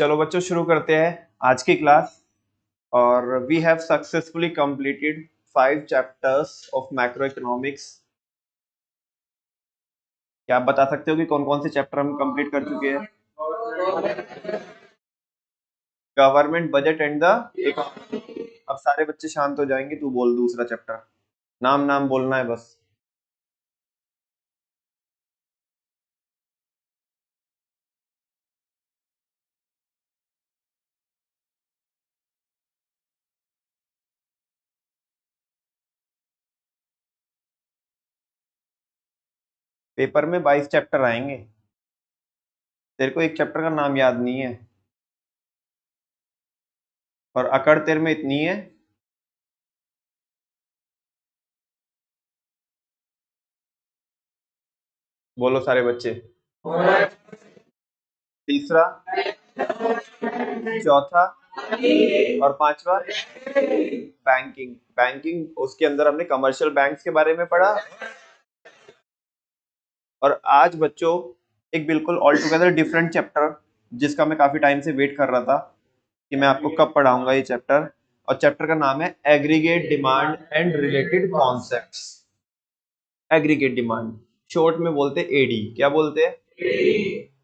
चलो बच्चों शुरू करते हैं आज की क्लास। और we have successfully completed 5 chapters of macroeconomics. क्या आप बता सकते हो कि कौन कौन से चैप्टर हम कंप्लीट कर चुके हैं? Government budget and the economy. अब सारे बच्चे शांत हो जाएंगे, तू बोल दूसरा चैप्टर। नाम नाम बोलना है बस। पेपर में 22 चैप्टर आएंगे। तेरे को एक चैप्टर का नाम याद नहीं है और अकड़ तेरे में इतनी है। बोलो सारे बच्चे। तीसरा, चौथा और पांचवा बैंकिंग। बैंकिंग उसके अंदर हमने कमर्शियल बैंक्स के बारे में पढ़ा। और आज बच्चों एक बिल्कुल ऑल टुगेदर डिफरेंट चैप्टर, जिसका मैं काफी टाइम से वेट कर रहा था कि मैं आपको कब पढ़ाऊंगा ये चैप्टर। और चैप्टर का नाम है aggregate demand and related concepts. Aggregate demand short में बोलते एडी। क्या बोलते हैं?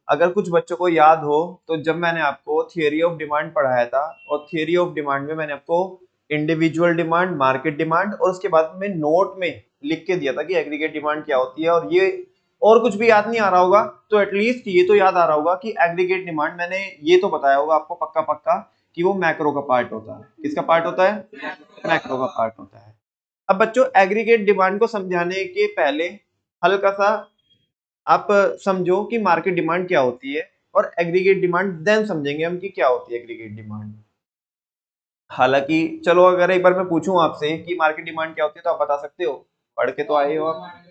अगर कुछ बच्चों को याद हो तो जब मैंने आपको थियरी ऑफ डिमांड पढ़ाया था, और थियरी ऑफ डिमांड में मैंने आपको इंडिविजुअल डिमांड, मार्केट डिमांड और उसके बाद में नोट में लिख के दिया था कि एग्रीगेट डिमांड क्या होती है। और ये और कुछ भी याद नहीं आ रहा होगा तो एटलीस्ट ये तो याद आ रहा होगा कि एग्रीगेट डिमांड मैंने ये तो बताया होगा आपको पक्का पक्का कि वो मैक्रो का पार्ट होता है। किसका पार्ट होता है? मैक्रो का पार्ट होता है। अब बच्चों एग्रीगेट डिमांड को समझाने के पहले हल्का सा आप समझो कि मार्केट डिमांड क्या होती है, और एग्रीगेट डिमांड देन समझेंगे हम कि क्या होती है एग्रीगेट डिमांड। हालांकि चलो अगर एक बार मैं पूछूं आपसे कि मार्केट डिमांड क्या होती है तो आप बता सकते हो? पढ़ के तो आए हो आप।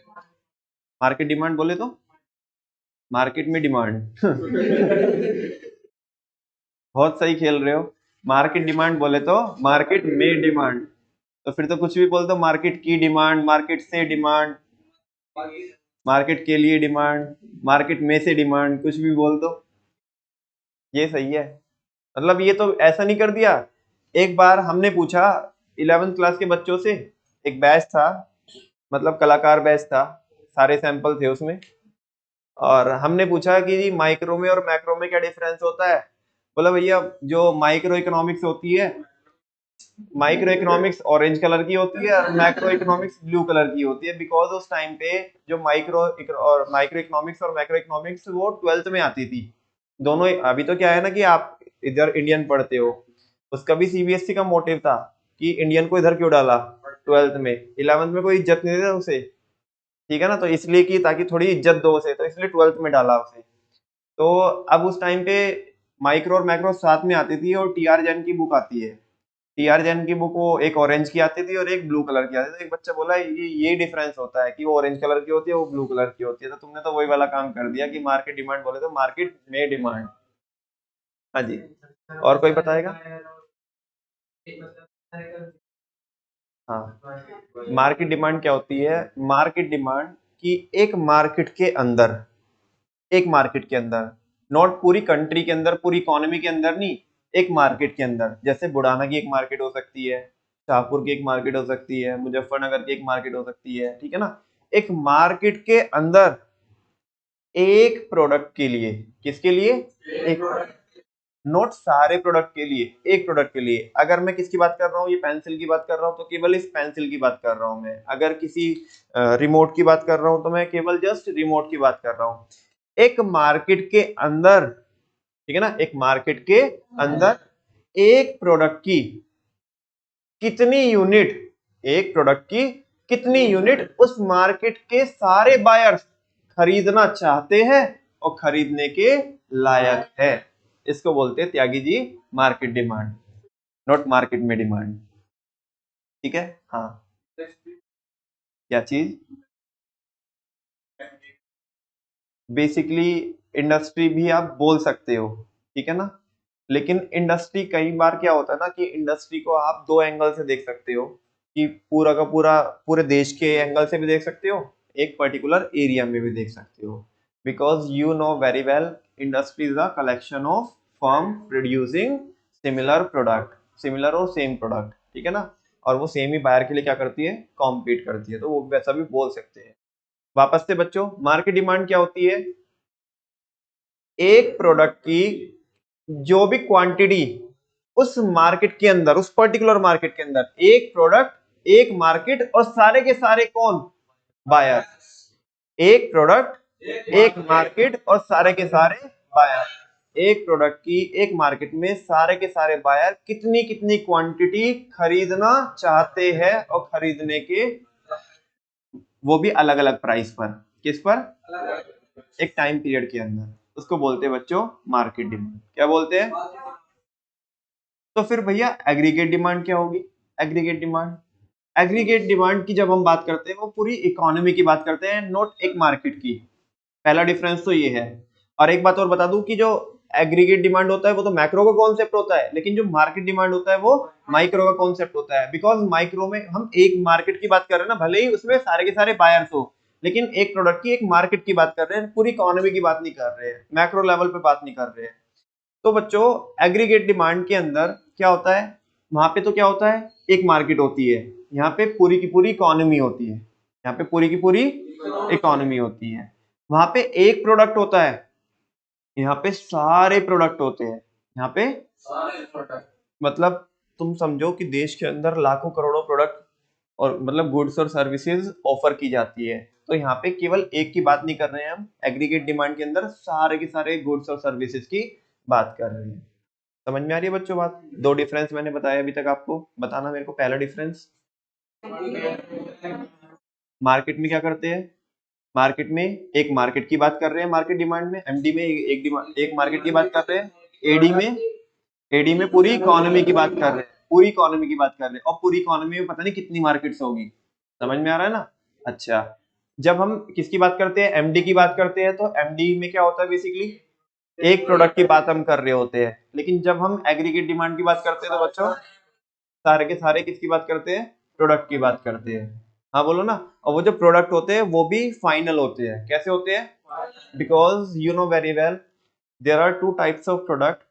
मार्केट डिमांड बोले तो मार्केट में डिमांड बहुत सही खेल रहे हो। मार्केट डिमांड बोले तो मार्केट में डिमांड। तो फिर तो कुछ भी बोल दो, मार्केट की डिमांड, मार्केट से डिमांड, मार्केट के लिए डिमांड, मार्केट में से डिमांड, कुछ भी बोल दो ये सही है। मतलब ये तो ऐसा नहीं कर दिया। एक बार हमने पूछा 11th क्लास के बच्चों से, एक बैच था, मतलब कलाकार बैच था, सारे सैंपल थे उसमें। और हमने पूछा कि जी माइक्रो में और मैक्रो में क्या डिफरेंस होता है। बोला भैया जो माइक्रो इकोनॉमिक्स होती है, माइक्रो इकोनॉमिक्स ऑरेंज कलर की होती है और मैक्रो इकोनॉमिक्स ब्लू कलर की होती है। बिकॉज उस टाइम पे जो माइक्रो इकोनॉमिक्स और मैक्रो इकोनॉमिक्स वो 12th में आती थी दोनों। अभी तो क्या है ना कि आप इधर इंडियन पढ़ते हो, उसका भी सीबीएसई का मोटिव था कि इंडियन को इधर क्यों डाला 12th में। 11th में कोई इज्जत नहीं देता उसे, ठीक है ना, तो इसलिए कि ताकि थोड़ी इज्जत दो उसे, तो इसलिए 12th में डाला उसे। तो अब उस टाइम पे माइक्रो और मैक्रो साथ में आती थी, और टीआर जैन की बुक आती है। टीआर जैन की बुक वो एक ऑरेंज की आती थी और एक ब्लू कलर की आती थी। तो एक बच्चा बोला ये डिफरेंस होता है कि वो ऑरेंज कलर की होती है, वो ब्लू कलर की होती है। तो तुमने तो वही वाला काम कर दिया कि मार्केट डिमांड बोले तो मार्केट में डिमांड। हाँ जी, और कोई बताएगा? हाँ, मार्केट डिमांड क्या होती है? मार्केट डिमांड कि एक मार्केट के अंदर, एक मार्केट के अंदर, नॉट पूरी कंट्री के अंदर, पूरी इकोनॉमी के अंदर नहीं, एक मार्केट के अंदर। जैसे बुढ़ाना की एक मार्केट हो सकती है, शाहपुर की एक मार्केट हो सकती है, मुजफ्फरनगर की एक मार्केट हो सकती है, ठीक है ना। एक मार्केट के अंदर एक प्रोडक्ट के लिए, किसके लिए? एक, नोट सारे प्रोडक्ट के लिए, एक प्रोडक्ट के लिए। अगर मैं किसकी बात कर रहा हूँ, ये पेंसिल की बात कर रहा हूँ तो केवल इस पेंसिल की बात कर रहा हूँ मैं। अगर किसी रिमोट की बात कर रहा हूँ तो मैं केवल जस्ट रिमोट की बात कर रहा हूँ। एक मार्केट के अंदर, ठीक है ना, एक मार्केट के अंदर एक प्रोडक्ट की कितनी यूनिट, एक प्रोडक्ट की कितनी यूनिट उस मार्केट के सारे बायर्स खरीदना चाहते हैं और खरीदने के लायक है, इसको बोलते हैं Tyagi ji market demand, not market में डिमांड। ठीक है, हाँ। क्या चीज? बेसिकली इंडस्ट्री भी आप बोल सकते हो, ठीक है ना। लेकिन इंडस्ट्री कई बार क्या होता है ना कि इंडस्ट्री को आप दो एंगल से देख सकते हो, कि पूरा का पूरा पूरे देश के एंगल से भी देख सकते हो, एक पर्टिकुलर एरिया में भी देख सकते हो। Because you know very well industry is a collection of firm producing similar product, similar और सेम प्रोडक्ट, ठीक है ना, और वो सेम ही बायर के लिए क्या करती है, कॉम्पीट करती है, तो वो वैसा भी बोल सकते हैं। वापस से बच्चों, मार्केट डिमांड क्या होती है, एक प्रोडक्ट की जो भी क्वांटिटी उस मार्केट के अंदर, उस पर्टिकुलर मार्केट के अंदर, एक प्रोडक्ट एक मार्केट और सारे के सारे कौन, बायर, एक प्रोडक्ट एक मार्केट और सारे के सारे बायर, एक प्रोडक्ट की एक मार्केट में सारे के सारे बायर कितनी कितनी क्वांटिटी खरीदना चाहते हैं और खरीदने के, वो भी अलग अलग प्राइस पर, किस पर, एक टाइम पीरियड के अंदर, उसको बोलते हैं बच्चों मार्केट डिमांड। क्या बोलते हैं, तो फिर भैया एग्रीगेट डिमांड क्या होगी, एग्रीगेट डिमांड, एग्रीगेट डिमांड की जब हम बात करते हैं वो पूरी इकोनॉमी की बात करते हैं, नॉट एक मार्केट की, पहला डिफरेंस तो ये है। और एक बात और बता दूं कि जो एग्रीगेट डिमांड होता है वो तो मैक्रो का कॉन्सेप्ट होता है, लेकिन जो मार्केट डिमांड होता है वो माइक्रो का कॉन्सेप्ट होता है, बिकॉज माइक्रो में हम एक मार्केट की बात कर रहे हैं ना, भले ही उसमें सारे के सारे बायर्स हो, लेकिन एक प्रोडक्ट की एक मार्केट की बात कर रहे हैं, पूरी इकोनॉमी की बात नहीं कर रहे हैं, मैक्रो लेवल पे बात नहीं कर रहे हैं। तो बच्चों एग्रीगेट डिमांड के अंदर क्या होता है, वहां पे तो क्या होता है, एक मार्केट होती है, यहाँ पे पूरी की पूरी इकोनॉमी होती है, यहाँ पे पूरी की पूरी इकोनॉमी होती है, वहां पे एक प्रोडक्ट होता है, यहाँ पे सारे प्रोडक्ट होते हैं, यहाँ पे सारे प्रोडक्ट, मतलब तुम समझो कि देश के अंदर लाखों करोड़ों प्रोडक्ट और मतलब गुड्स और सर्विसेज ऑफर की जाती है, तो यहाँ पे केवल एक की बात नहीं कर रहे हैं हम, एग्रीगेट डिमांड के अंदर सारे के सारे गुड्स और सर्विसेज की बात कर रहे हैं। समझ में आ रही है बच्चों बात, दो डिफरेंस मैंने बताया अभी तक आपको, बताना मेरे को पहला डिफरेंस। मार्केट में क्या करते हैं, मार्केट में एक मार्केट की बात कर रहे हैं, मार्केट डिमांड में, एमडी में एक मार्केट की बात कर रहे हैं, एडी में पूरी इकोनॉमी की बात कर रहे हैं, पूरी इकोनॉमी की बात कर रहे हैं, और पूरी इकोनॉमी में पता नहीं कितनी मार्केट्स होगी, समझ में आ रहा है ना। अच्छा, जब हम किसकी बात करते हैं, एमडी की बात करते हैं, तो एमडी में क्या होता है, बेसिकली एक प्रोडक्ट की बात हम कर रहे होते हैं, लेकिन जब हम एग्रीगेट डिमांड की बात करते हैं तो बच्चों सारे के सारे किसकी बात करते हैं, प्रोडक्ट की बात करते हैं। हाँ बोलो ना, और वो जो प्रोडक्ट होते हैं वो भी फाइनल होते हैं, कैसे होते हैं, because you know very well there are two types of product,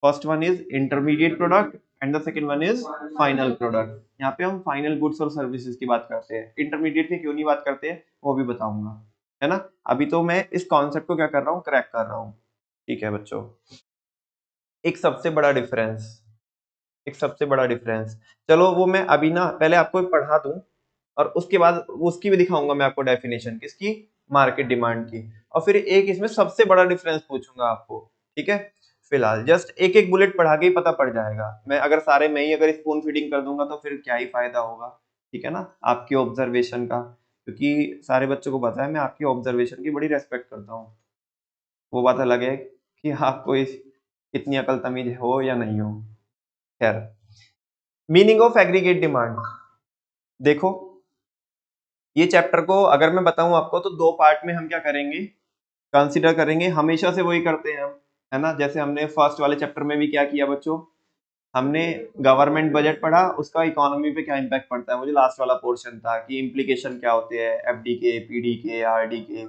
first one is intermediate product and the second one is final product. यहाँ पे हम फाइनल गुड्स और सर्विसेज की बात करते हैं, इंटरमीडिएट की क्यों नहीं बात करते हैं वो भी बताऊंगा, है ना। अभी तो मैं इस कॉन्सेप्ट को क्या कर रहा हूँ, क्रैक कर रहा हूँ, ठीक है बच्चों। एक सबसे बड़ा डिफरेंस, एक सबसे बड़ा डिफरेंस, चलो वो मैं अभी ना पहले आपको पढ़ा दूं, और उसके बाद उसकी भी दिखाऊंगा मैं आपको डेफिनेशन किसकी, मार्केट डिमांड की, और फिर एक इसमें सबसे बड़ा डिफरेंस पूछूंगा आपको, ठीक है। फिलहाल जस्ट एक एक बुलेट पढ़ा के ही पता पड़ जाएगा, मैं अगर सारे मैं ही अगर स्पून फीडिंग कर दूंगा तो फिर क्या ही फायदा होगा, ठीक है ना, आपकी ऑब्जर्वेशन का, क्योंकि सारे बच्चों को पता है मैं आपकी ऑब्जर्वेशन की बड़ी रेस्पेक्ट करता हूँ, वो बात अलग है कि आपको इतनी अकल तमीज हो या नहीं हो। खैर, मीनिंग ऑफ एग्रीगेट डिमांड, देखो ये चैप्टर को अगर मैं बताऊं आपको तो दो पार्ट में हम क्या करेंगे, कंसीडर करेंगे, हमेशा से वही करते हैं हम, है ना। जैसे हमने फर्स्ट वाले चैप्टर में भी क्या किया बच्चों, हमने गवर्नमेंट बजट पढ़ा, उसका इकोनॉमी पे क्या इम्पैक्ट पड़ता है, वो जो लास्ट वाला पोर्शन था कि इम्प्लीकेशन क्या होते हैं एफडी के, पीडी के, आरडी के।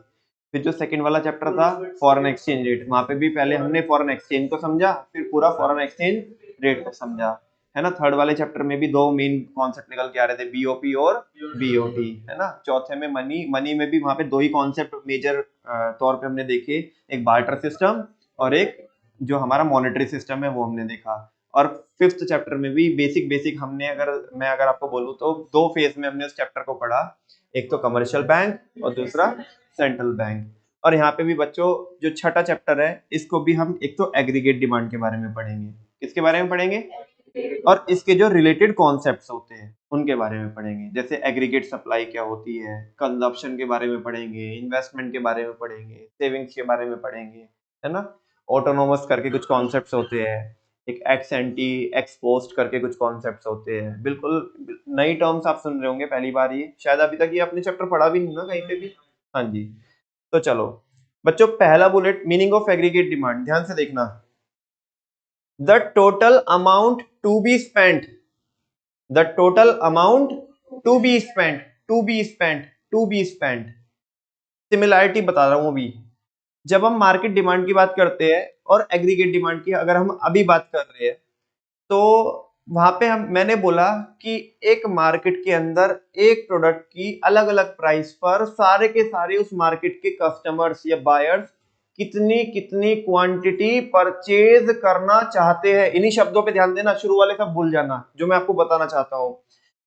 फिर जो सेकंड वाला चैप्टर था फॉरेन एक्सचेंज रेट, वहां पे भी पहले हमने फॉरेन एक्सचेंज को समझा, फिर पूरा फॉरेन एक्सचेंज रेट को समझा, है ना। थर्ड वाले चैप्टर में भी दो मेन कॉन्सेप्ट निकल के आ रहे थे, बीओपी और बीओटी, है ना। चौथे में मनी, मनी में भी वहां पे दो ही कॉन्सेप्ट मेजर तौर पे हमने देखे, एक बार्टर सिस्टम और एक जो हमारा मॉनेटरी सिस्टम है वो हमने देखा। और फिफ्थ चैप्टर में भी बेसिक बेसिक हमने, अगर आपको बोलूं तो दो फेज में हमने उस चैप्टर को पढ़ा, एक तो कमर्शियल बैंक और दूसरा सेंट्रल बैंक। और यहाँ पे भी बच्चों जो छठा चैप्टर है इसको भी हम एक तो एग्रीगेट डिमांड के बारे में पढ़ेंगे, किसके बारे में पढ़ेंगे, और इसके जो रिलेटेड कॉन्सेप्ट्स होते हैं उनके बारे में पढ़ेंगे, जैसे एग्रीगेट सप्लाई क्या होती है, कंजप्शन के बारे में पढ़ेंगे, इन्वेस्टमेंट के बारे में पढ़ेंगे, सेविंग्स के बारे में पढ़ेंगे, है ना। ऑटोनोमस करके कुछ कॉन्सेप्ट्स होते हैं, एक एक्स एंटी एक्स पोस्ट करके कुछ कॉन्सेप्ट्स होते हैं, बिल्कुल नई टर्म्स आप सुन रहे होंगे पहली बार, ये शायद अभी तक ये आपने चैप्टर पढ़ा भी नहीं ना कहीं पे भी। हाँ जी, तो चलो बच्चों पहला bullet meaning of aggregate demand, ध्यान से देखना, the total amount to be spent, the total amount to be spent, to be spent, to be spent, similarity बता रहा हूं अभी, जब हम मार्केट डिमांड की बात करते हैं और एग्रीगेट डिमांड की अगर हम अभी बात कर रहे हैं, तो वहां पे मैंने बोला कि एक मार्केट के अंदर एक प्रोडक्ट की अलग अलग प्राइस पर सारे के सारे उस मार्केट के कस्टमर्स या बायर्स कितनी कितनी क्वांटिटी परचेज करना चाहते हैं। इन्हीं शब्दों पे ध्यान देना, शुरू वाले सब भूल जाना जो मैं आपको बताना चाहता हूं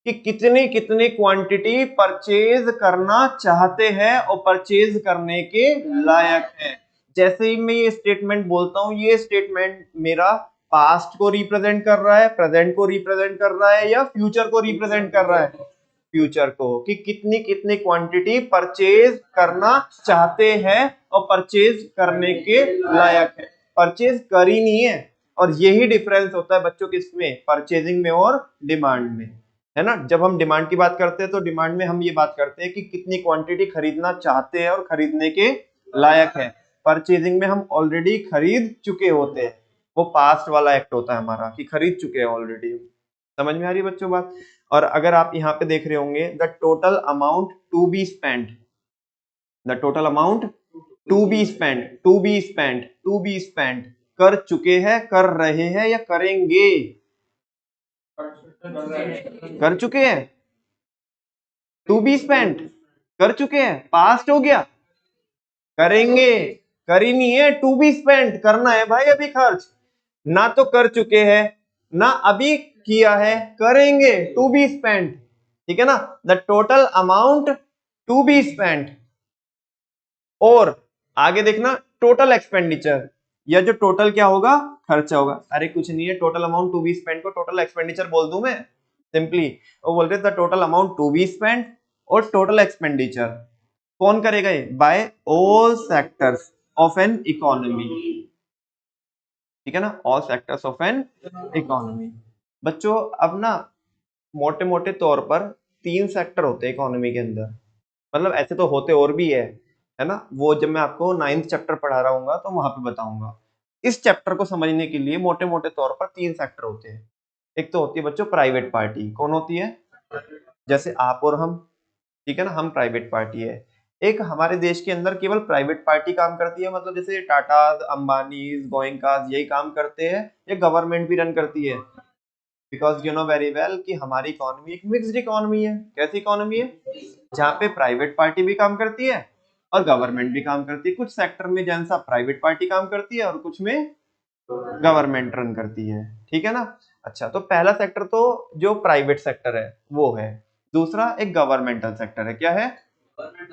कि कितनी कितनी क्वांटिटी परचेज करना चाहते हैं और परचेज करने के लायक है। जैसे ही मैं ये स्टेटमेंट बोलता हूं, ये स्टेटमेंट मेरा पास्ट को रिप्रेजेंट कर रहा है, प्रेजेंट को रिप्रेजेंट कर रहा है या फ्यूचर को रिप्रेजेंट कर रहा है? फ्यूचर को, कि कितनी कितनी क्वांटिटी परचेज करना चाहते हैं और परचेज करने के लायक है। परचेज कर ही नहीं है। और यही डिफरेंस होता है बच्चों किसमें, परचेजिंग में और डिमांड में, है ना। जब हम डिमांड की बात करते हैं तो डिमांड में हम ये बात करते हैं कि कितनी क्वांटिटी खरीदना चाहते हैं और खरीदने के लायक है। परचेजिंग में हम ऑलरेडी खरीद चुके होते हैं, वो पास्ट वाला एक्ट होता है हमारा कि खरीद चुके हैं ऑलरेडी। समझ में आ रही है बच्चों बात? और अगर आप यहाँ पे देख रहे होंगे the total amount to be spend, the total amount to be spend, to be spend, to be spend, कर चुके हैं, कर रहे हैं या करेंगे? कर चुके हैं। टू बी स्पेंड कर चुके हैं, पास्ट हो गया। करेंगे, कर ही नहीं है, टू बी स्पेंड करना है भाई अभी खर्च। ना तो कर चुके हैं ना अभी किया है, करेंगे, टू बी स्पेंड। ठीक है ना, the total amount to be spend. और आगे देखना टोटल एक्सपेंडिचर, या जो टोटल क्या होगा, खर्चा होगा। अरे कुछ नहीं है, total amount to be spend को टोटल एक्सपेंडिचर बोल दूं मैं सिंपली। वो बोल रहे the total amount to be spend और टोटल एक्सपेंडिचर कौन करेगा ये, by all sectors of an economy. ठीक है ना, all sectors of an economy. बच्चों अब ना मोटे मोटे तौर पर 3 सेक्टर होते हैं इकोनॉमी के अंदर, मतलब ऐसे तो होते और भी है ना। वो जब मैं आपको 9th चैप्टर पढ़ा रहा हूँ तो वहां पे बताऊंगा। इस चैप्टर को समझने के लिए मोटे मोटे तौर पर 3 सेक्टर होते हैं। एक तो होती है बच्चों प्राइवेट पार्टी, कौन होती है, जैसे आप और हम, ठीक है ना, हम प्राइवेट पार्टी है। एक हमारे देश के अंदर केवल प्राइवेट पार्टी काम करती है, मतलब जैसे टाटा, अंबानी, गोयंकास यही काम करते हैं, या गवर्नमेंट भी रन करती है? Because you know very well कि हमारी इकोनॉमी एक मिक्स्ड इकोनॉमी है। कैसी इकोनॉमी है, जहाँ पे प्राइवेट पार्टी भी काम करती है और गवर्नमेंट भी काम करती है। कुछ सेक्टर में जैसा प्राइवेट पार्टी काम करती है और कुछ में गवर्नमेंट रन करती है। ठीक है ना। अच्छा, तो पहला सेक्टर तो जो प्राइवेट सेक्टर है वो है, दूसरा एक गवर्नमेंटल सेक्टर है। क्या है,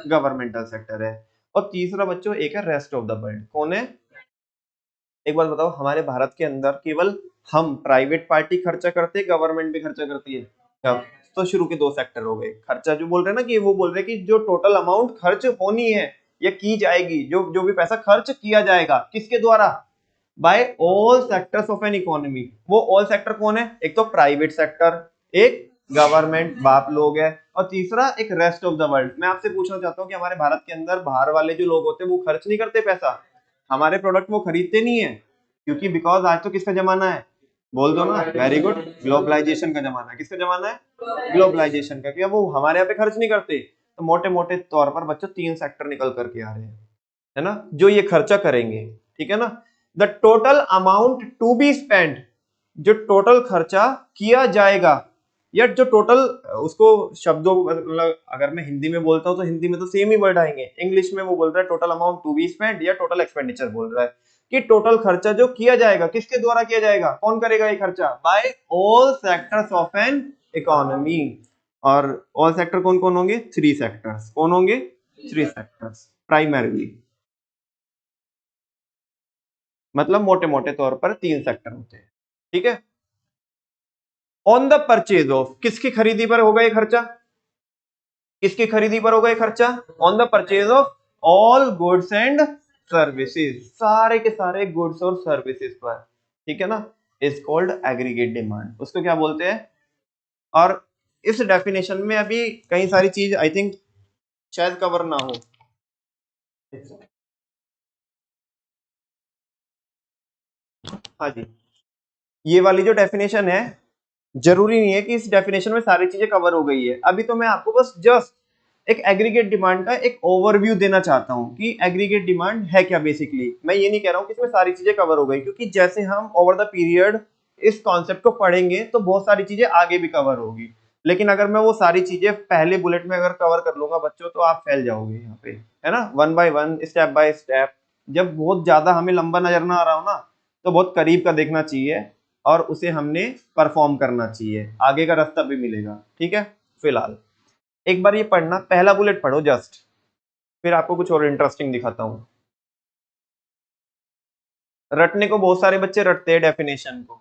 गवर्नमेंटल सेक्टर है। और तीसरा बच्चों एक है रेस्ट ऑफ द वर्ल्ड। कौन है, एक बात बताओ, हमारे भारत के अंदर केवल हम प्राइवेट पार्टी खर्चा करते हैं, गवर्नमेंट भी खर्चा करती है? कब? तो शुरू के 2 सेक्टर हो गए। खर्चा जो बोल रहे हैं ना, कि वो बोल रहे हैं कि जो टोटल अमाउंट खर्च होनी है या की जाएगी, जो जो भी पैसा खर्च किया जाएगा, किसके द्वारा, by all sectors of an economy. वो ऑल सेक्टर कौन है, एक तो प्राइवेट सेक्टर, एक गवर्नमेंट बाप लोग है, और तीसरा एक रेस्ट ऑफ द वर्ल्ड। मैं आपसे पूछना चाहता हूँ कि हमारे भारत के अंदर बाहर वाले जो लोग होते हैं वो खर्च नहीं करते पैसा, हमारे प्रोडक्ट वो खरीदते नहीं है, क्योंकि बिकॉज आज तो किसका जमाना है, बोल दो ना, वेरी गुड, ग्लोबलाइजेशन का जमाना है। किसका जमाना है, ग्लोबलाइजेशन का। क्या वो हमारे यहाँ पे खर्च नहीं करते? तो मोटे मोटे तौर पर बच्चों 3 सेक्टर निकल करके आ रहे हैं, है ना, जो ये खर्चा करेंगे। ठीक है ना, the total amount to be spend, जो टोटल खर्चा किया जाएगा, या जो टोटल, उसको शब्दों मतलब अगर मैं हिंदी में बोलता हूँ तो हिंदी में तो सेम ही वर्ड आएंगे, इंग्लिश में वो बोल रहा है total amount to be spend या टोटल एक्सपेंडिचर बोल रहा है, कि टोटल खर्चा जो किया जाएगा, किसके द्वारा किया जाएगा, कौन करेगा ये खर्चा, by all sectors of an economy. और ऑल सेक्टर कौन कौन होंगे, 3 सेक्टर्स। कौन होंगे, 3 सेक्टर्स प्राइमरीली, मतलब मोटे मोटे तौर पर 3 सेक्टर होते हैं। ठीक है। ऑन द परचेज ऑफ, किसकी खरीदी पर होगा ये खर्चा, किसकी खरीदी पर होगा ये खर्चा, on the purchase of all goods and services, सारे के सारे गुड्स और सर्विसेज पर। ठीक है ना, इज कॉल्ड एग्रीगेट डिमांड, उसको क्या बोलते हैं। और इस डेफिनेशन में अभी कई सारी चीज आई थिंक शायद कवर ना हो। हाँ जी, ये वाली जो डेफिनेशन है, जरूरी नहीं है कि इस डेफिनेशन में सारी चीजें कवर हो गई है। अभी तो मैं आपको बस जस्ट एक एग्रीगेट डिमांड का एक ओवरव्यू देना चाहता हूँ कि एग्रीगेट डिमांड है क्या। बेसिकली मैं ये नहीं कह रहा हूँ कि इसमें सारी चीजें कवर हो गई, क्योंकि जैसे हम ओवर द पीरियड इस कॉन्सेप्ट को पढ़ेंगे तो बहुत सारी चीजें आगे भी कवर होगी। लेकिन अगर मैं वो सारी चीजें पहले बुलेट में अगर कवर कर लूंगा बच्चों, तो आप फैल जाओगे यहाँ पे, है ना, one by one, step by step. जब बहुत ज्यादा हमें लंबा नजर ना आ रहा हो ना, तो बहुत करीब का देखना चाहिए और उसे हमने परफॉर्म करना चाहिए, आगे का रास्ता भी मिलेगा। ठीक है, फिलहाल एक बार ये पढ़ना, पहला बुलेट पढ़ो जस्ट, फिर आपको कुछ और इंटरेस्टिंग दिखाता हूं। रटने को बहुत सारे बच्चे रटते हैं डेफिनेशन को,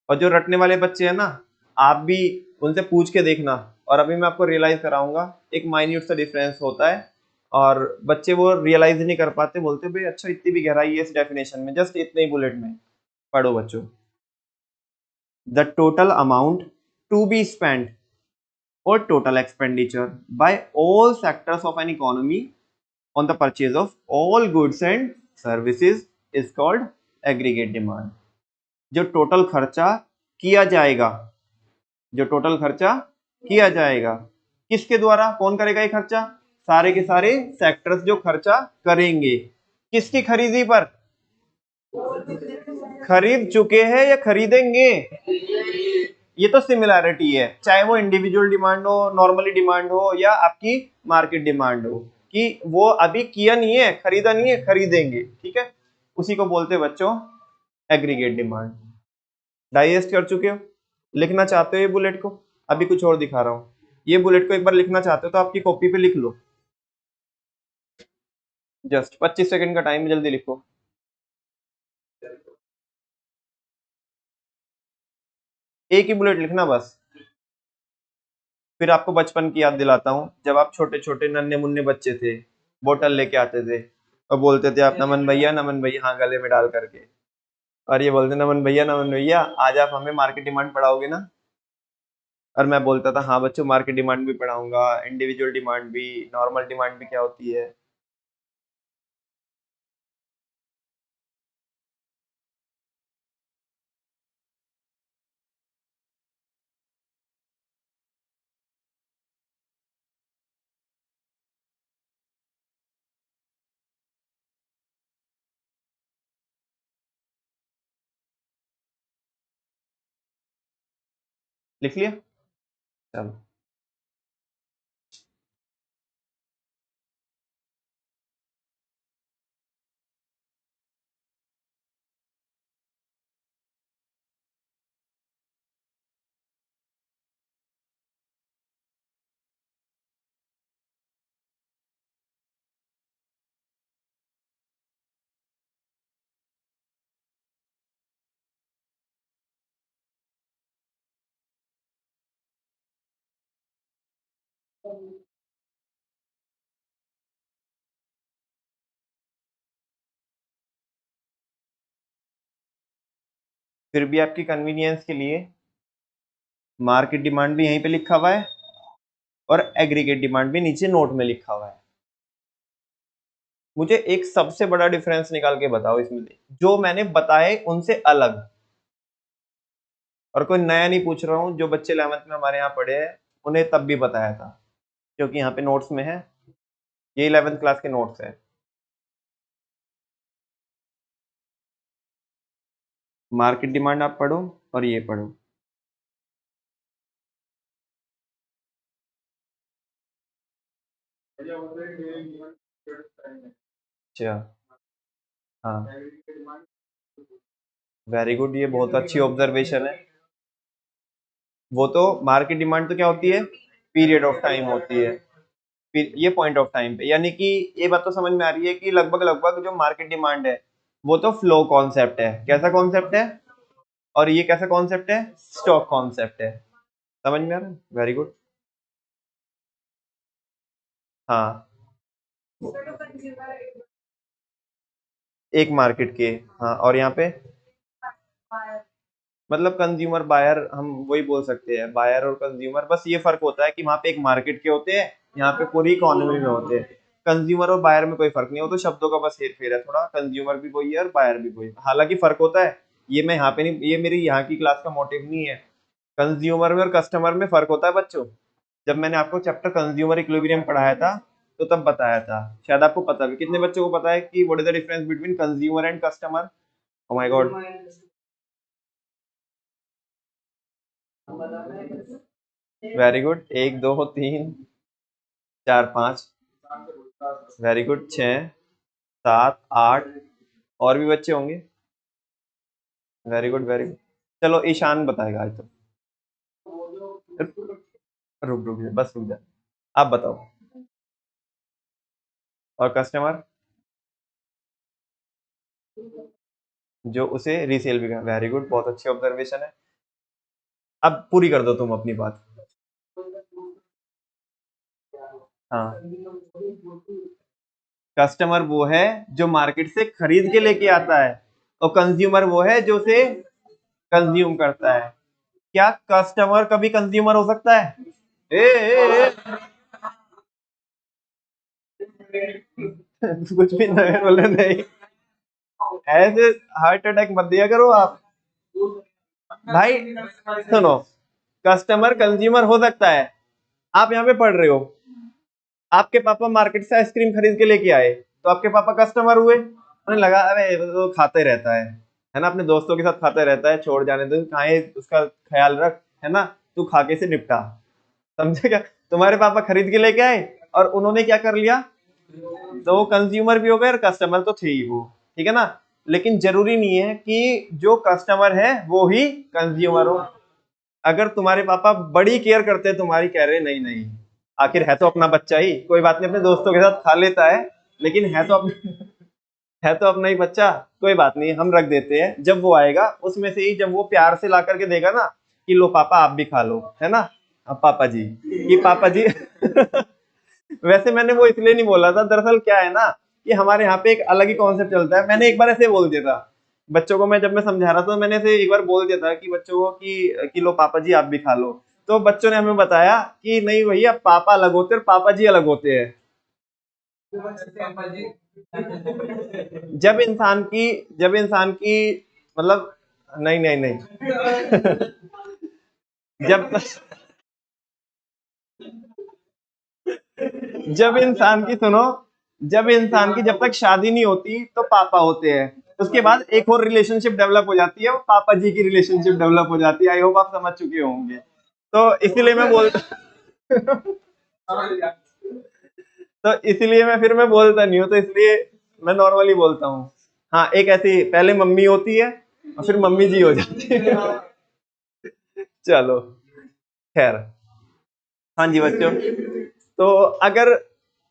और जो रटने वाले बच्चे हैं ना, आप भी उनसे पूछ के देखना। और अभी मैं आपको रियलाइज कराऊंगा, एक माइन्यूट सा डिफरेंस होता है और बच्चे वो रियलाइज नहीं कर पाते, बोलते भाई अच्छा इतनी भी गहराई है इस डेफिनेशन में, जस्ट इतने ही बुलेट में। पढ़ो बच्चों, the total amount to be spend or total expenditure by all sectors of an economy on the purchase of all goods and services is called aggregate demand। जो टोटल खर्चा किया जाएगा, जो टोटल खर्चा किया जाएगा किसके द्वारा, कौन करेगा ये खर्चा, सारे के सारे सेक्टर्स जो खर्चा करेंगे किसकी खरीदी पर, खरीद चुके हैं या खरीदेंगे। ये तो सिमिलैरिटी है, चाहे वो इंडिविजुअल डिमांड हो, नॉर्मली डिमांड हो, या आपकी मार्केट डिमांड हो, कि वो अभी किया नहीं है, खरीदा नहीं है, खरीदेंगे। ठीक है, उसी को बोलते हैं बच्चों एग्रीगेट डिमांड। डाइजेस्ट कर चुके हो, लिखना चाहते हो ये बुलेट को, अभी कुछ और दिखा रहा हूं। ये बुलेट को एक बार लिखना चाहते हो तो आपकी कॉपी पे लिख लो, जस्ट 25 सेकंड का टाइम, जल्दी लिखो। एक ही बुलेट लिखना बस। फिर आपको बचपन की याद दिलाता हूँ, जब आप छोटे छोटे नन्हे मुन्ने बच्चे थे, बोतल लेके आते थे और बोलते थे आप नमन भैया, नमन भैया, हाँ, गले में डाल करके, और ये बोलते नमन भैया, नमन भैया, आज आप हमें मार्केट डिमांड पढ़ाओगे ना। और मैं बोलता था हाँ बच्चों, मार्केट डिमांड भी पढ़ाऊंगा, इंडिविजुअल डिमांड भी, नॉर्मल डिमांड भी क्या होती है। लिख लिया, चलो। फिर भी आपकी कन्वीनियंस के लिए मार्केट डिमांड भी यहीं पे लिखा हुआ है और एग्रीगेट डिमांड भी नीचे नोट में लिखा हुआ है। मुझे एक सबसे बड़ा डिफरेंस निकाल के बताओ इसमें, जो मैंने बताए उनसे अलग। और कोई नया नहीं पूछ रहा हूँ, जो बच्चे 11th में हमारे यहाँ पढ़े हैं उन्हें तब भी बताया था, क्योंकि यहाँ पे नोट्स में है, ये 11th क्लास के नोट्स है। मार्केट डिमांड आप पढ़ो और ये पढ़ो। अच्छा, हाँ, वेरी गुड, ये बहुत अच्छी ऑब्जर्वेशन है। वो तो मार्केट डिमांड तो क्या होती है, पीरियड ऑफ टाइम होती है, फिर ये पॉइंट ऑफ टाइम पे, यानी कि ये बात तो समझ में आ रही है कि लगभग लगभग जो मार्केट डिमांड है वो तो फ्लो कॉन्सेप्ट है। कैसा कॉन्सेप्ट है, और ये कैसा कॉन्सेप्ट है, स्टॉक कॉन्सेप्ट है। समझ में आ रहा है, वेरी गुड। हाँ, एक मार्केट के, हाँ, और यहाँ पे मतलब कंज्यूमर बायर, हम वही बोल सकते हैं, बायर और कंज्यूमर, बस ये फर्क होता है कि वहां पे एक मार्केट के होते हैं, यहाँ पे पूरी इकोनॉमी में होते हैं। कंज्यूमर और बायर में कोई फर्क नहीं, हो तो शब्दों का बस हेर फेर है थोड़ा, कंज्यूमर भी वही है और बायर भी वही है, हालांकि फर्क होता है। ये मैं यहाँ पे नहीं, ये मेरी यहाँ की क्लास का मोटिव नहीं है। कंज्यूमर में और कस्टमर में फर्क होता है बच्चों, जब मैंने आपको चैप्टर कंज्यूमर इक्विलिब्रियम पढ़ाया था तो तब बताया था, शायद आपको पता भी। कितने बच्चों को पता है कि what is the difference between consumer and customer? Oh my God, very good. 1 2 3 4 5, very good. 6 7 8, और भी बच्चे होंगे। Very good, very good. चलो ईशान बताएगा आज तो। रुक रुक जा, बस रुक जा। आप बताओ। और कस्टमर जो उसे रीसेल भी कर। वेरी गुड, बहुत अच्छी ऑब्जर्वेशन है। अब पूरी कर दो तुम अपनी बात। हाँ, कस्टमर वो है जो मार्केट से खरीद के लेके आता है, और कंज्यूमर वो है जो उसे कंज्यूम करता है। क्या कस्टमर कभी कंज्यूमर हो सकता है? ए, कुछ भी नहीं बोले, नहीं। ऐसे हार्ट अटैक मत दिया करो आप भाई। सुनो, कस्टमर कंज्यूमर हो सकता है। आप यहाँ पे पढ़ रहे हो, आपके पापा मार्केट से आइसक्रीम खरीद के लेके आए, तो आपके पापा कस्टमर हुए। उन्हें लगा अरे वो तो खाते रहता है ना, अपने दोस्तों के साथ खाता रहता है, छोड़ जाने दो, खाए उसका ख्याल रख, है ना, तू खाके से निपटा। समझेगा? तुम्हारे पापा खरीद के लेके आए और उन्होंने क्या कर लिया, तो वो कंज्यूमर भी हो गए और कस्टमर तो थे ही वो। ठीक है ना? लेकिन जरूरी नहीं है कि जो कस्टमर है वो ही कंज्यूमर हो। अगर तुम्हारे पापा बड़ी केयर करते हैं तुम्हारी, कह रहे नहीं नहीं, आखिर है तो अपना बच्चा ही, कोई बात नहीं, अपने दोस्तों के साथ खा लेता है, लेकिन है तो अपना है तो अपना ही बच्चा, कोई बात नहीं, हम रख देते हैं। जब वो आएगा उसमें से ही, जब वो प्यार से ला करके देगा ना कि लो पापा आप भी खा लो, है ना, अब पापा जी, ये पापा जी वैसे मैंने वो इसलिए नहीं बोला था, दरअसल क्या है ना कि हमारे यहाँ पे एक अलग ही कॉन्सेप्ट चलता है। मैंने एक बार ऐसे बोल दिया था बच्चों को, मैं जब मैं समझा रहा था तो मैंने ऐसे एक बार बोल दिया था कि बच्चों को कि लो पापा जी आप भी खा लो। तो बच्चों ने हमें बताया कि नहीं भैया, पापा अलग होते हैं और पापा जी अलग होते हैं। जब इंसान की जब इंसान की मतलब, नहीं नहीं नहीं जब जब इंसान की सुनो, जब इंसान की जब तक शादी नहीं होती तो पापा होते हैं, उसके बाद एक और रिलेशनशिप डेवलप हो जाती है, वो पापा जी की रिलेशनशिप डेवलप हो जाती है। आई होप आप समझ चुके होंगे। तो इसीलिए मैं बोल तो इसीलिए मैं बोलता नहीं हूँ, तो इसलिए मैं नॉर्मली बोलता हूँ। हाँ, एक ऐसी पहले मम्मी होती है और फिर मम्मी जी हो जाती है। चलो, खैर। हाँ जी बच्चों, तो अगर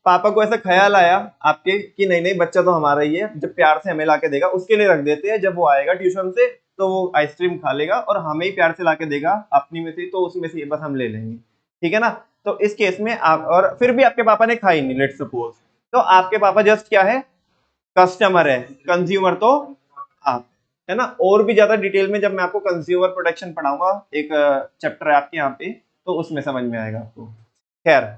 पापा को ऐसा ख्याल आया आपके कि नहीं नहीं बच्चा तो हमारा ही है, जब प्यार से हमें लाके देगा, उसके लिए रख देते हैं। जब वो आएगा ट्यूशन से तो वो आइसक्रीम खा लेगा और हमें ही प्यार से लाके देगा अपनी में से, तो उसमें से बस हम ले लेंगे। ठीक है ना? तो इस केस में आप, और फिर भी आपके पापा ने खाई नहीं, लेट्स सपोज, तो आपके पापा जस्ट क्या है, कस्टमर है, कंज्यूमर तो आप, है ना। और भी ज्यादा डिटेल में जब मैं आपको कंज्यूमर प्रोटेक्शन पढ़ाऊंगा, एक चैप्टर है आपके यहाँ पे, तो उसमें समझ में आएगा आपको। खैर,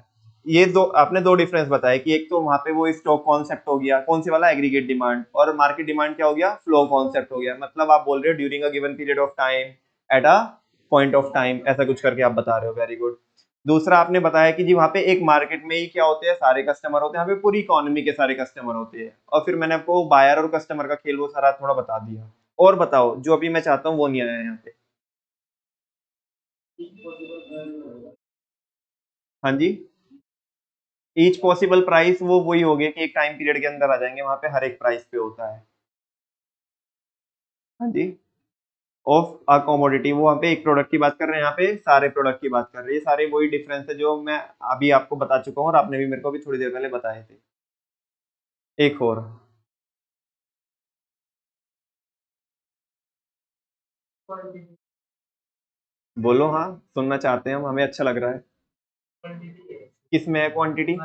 ये दो आपने दो डिफरेंस बताए कि एक तो वहां पे वो स्टॉक कॉन्सेप्ट हो गया, कौन से वाला, एग्रीगेट डिमांड, और मार्केट डिमांड क्या हो गया, फ्लो कॉन्सेप्ट हो गया। मतलब आप बोल रहे हो during a given period of time, at a point of time, ऐसा कुछ करके आप बता रहे हो। Very good. दूसरा आपने बताया कि जी वहां पे एक मार्केट में ही क्या होते हैं, सारे कस्टमर होते हैं, यहाँ पे पूरी इकोनॉमी के सारे कस्टमर होते हैं। और फिर मैंने आपको बायर और कस्टमर का खेल वो सारा थोड़ा बता दिया। और बताओ, जो अभी मैं चाहता हूँ वो नहीं आया यहाँ पे। हाँ जी, ईच पॉसिबल प्राइस वो वही हो गया कि एक टाइम पीरियड के अंदर आ जाएंगे, वहां पे हर एक प्राइस पे होता है। हाँ जी, ऑफ अ कमोडिटी, वो वहाँ पे एक प्रोडक्ट की बात कर रहे हैं, यहाँ पे सारे प्रोडक्ट की बात कर रहे हैं। ये सारे वही डिफरेंस है जो मैं अभी आपको बता चुका हूँ और आपने भी मेरे को अभी थोड़ी देर पहले बताए थे। एक और बोलो, हाँ सुनना चाहते हैं हम, हमें अच्छा लग रहा है। किस में है क्वांटिटी?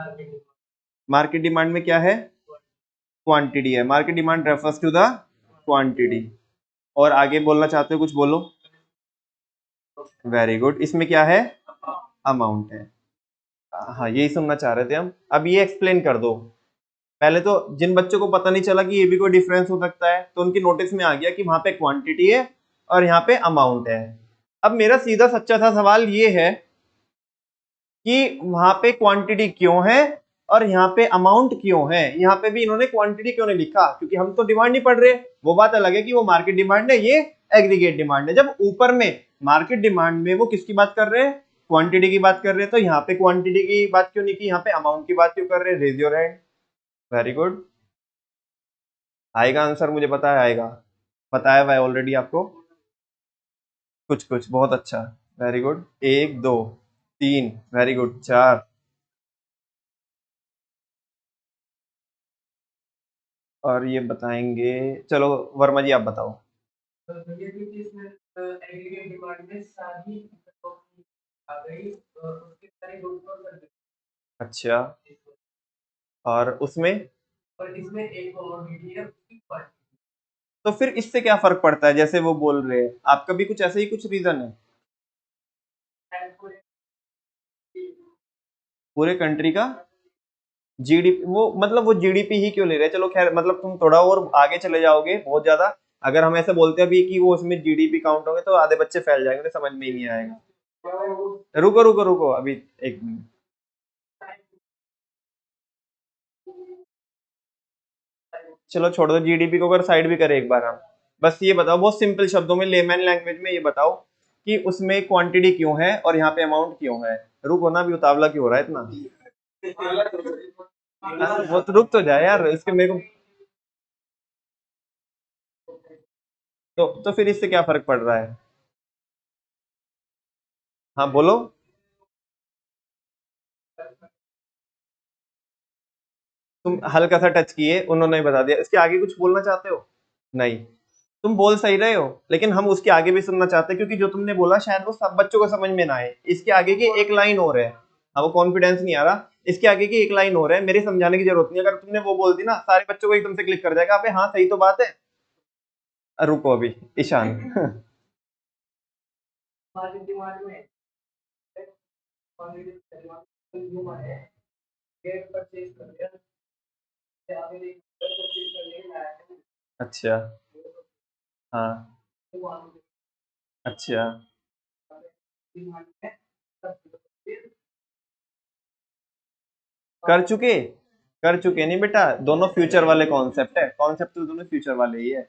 मार्केट डिमांड में क्या है? क्वांटिटी है। Market demand refers to the quantity. और आगे बोलना चाहते हो कुछ, बोलो। Very good. इसमें क्या है? अमाउंट है। हाँ, यही सुनना चाह रहे थे हम। अब ये एक्सप्लेन कर दो। पहले तो जिन बच्चों को पता नहीं चला कि ये भी कोई डिफरेंस हो सकता है, तो उनकी नोटिस में आ गया कि वहां पे क्वांटिटी है और यहाँ पे अमाउंट है। अब मेरा सीधा सच्चा सा सवाल ये है कि वहां पे क्वांटिटी क्यों है और यहाँ पे अमाउंट क्यों है। यहाँ पे भी इन्होंने क्वांटिटी क्यों नहीं लिखा, क्योंकि हम तो डिमांड नहीं पढ़ रहे। वो बात अलग है कि वो मार्केट डिमांड है, ये एग्रीगेट डिमांड है। जब ऊपर में मार्केट डिमांड में वो किसकी बात कर रहे हैं, क्वांटिटी की बात कर रहे हैं, तो यहाँ पे क्वांटिटी की बात क्यों नहीं की, यहाँ पे अमाउंट की बात क्यों कर रहे हैं। Raise your hand. Very good. आएगा आंसर, मुझे पता है आएगा, बताया हुआ है ऑलरेडी आपको। कुछ कुछ बहुत अच्छा, वेरी गुड। 1 2 3, very good. 4, और ये बताएंगे। चलो वर्मा जी आप बताओ। अच्छा, और उसमें तो फिर इससे क्या फर्क पड़ता है, जैसे वो बोल रहे हैं आपका भी कुछ ऐसे ही कुछ रीजन है। पूरे कंट्री का जीडीपी, वो मतलब वो जीडीपी ही क्यों ले रहे हैं। चलो खैर, मतलब तुम थोड़ा और आगे चले जाओगे बहुत ज्यादा। अगर हम ऐसे बोलते अभी कि वो उसमें जीडीपी काउंट होंगे तो आधे बच्चे फैल जाएंगे, तो समझ में ही नहीं आएगा। रुको रुको रुको, अभी 1 मिनट। चलो छोड़ दो, जीडीपी को अगर साइड भी करें एक बार हम, बस ये बताओ बहुत सिंपल शब्दों में, लेमैन लैंग्वेज में ये बताओ कि उसमें क्वांटिटी क्यों है और यहाँ पे अमाउंट क्यों है। रुको ना, अभी उतावला क्यों हो रहा है इतना। हाँ, वो तो रुक तो जाए यार, इसके मेरे को तो फिर इससे क्या फर्क पड़ रहा है। हाँ बोलो। तुम हल्का सा टच किए, उन्होंने ही बता दिया। इसके आगे कुछ बोलना चाहते हो। नहीं, तुम बोल सही रहे हो, लेकिन हम उसके आगे भी सुनना चाहते हैं, क्योंकि जो तुमने बोला शायद वो सब बच्चों को समझ में ना आए। इसके आगे की एक लाइन और है। हाँ, वो कॉन्फिडेंस नहीं आ रहा। इसके आगे की एक लाइन और है, मेरे समझाने की जरूरत नहीं। अगर तुमने वो बोल दी ना, सारे बच्चों को एकदम से क्लिक कर जाएगा। अबे हाँ सही तो बात है। रुको अभी, ईशान। अच्छा। हाँ। अच्छा। कर चुके, कर चुके नहीं बेटा, दोनों फ्यूचर वाले कॉन्सेप्ट है। कॉन्सेप्ट तो दोनों फ्यूचर वाले ही है।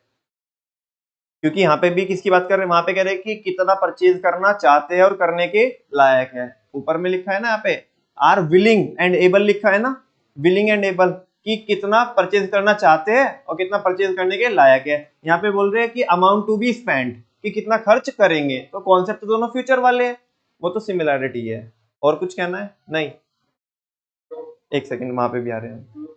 क्योंकि यहाँ पे भी किसकी बात कर रहे हैं, वहां पे कह रहे हैं कि कितना परचेज करना चाहते हैं और करने के लायक है। ऊपर में लिखा है ना यहाँ पे, आर विलिंग एंड एबल लिखा है ना, विलिंग एंड एबल, कि कितना परचेज करना चाहते हैं और कितना परचेज करने के लायक है। यहाँ पे बोल रहे हैं कि अमाउंट टू बी स्पेंड, कि कितना खर्च करेंगे। तो कॉन्सेप्ट तो दोनों फ्यूचर वाले हैं, वो तो सिमिलैरिटी है। और कुछ कहना है नहीं। एक सेकंड, वहां पे भी आ रहे हैं।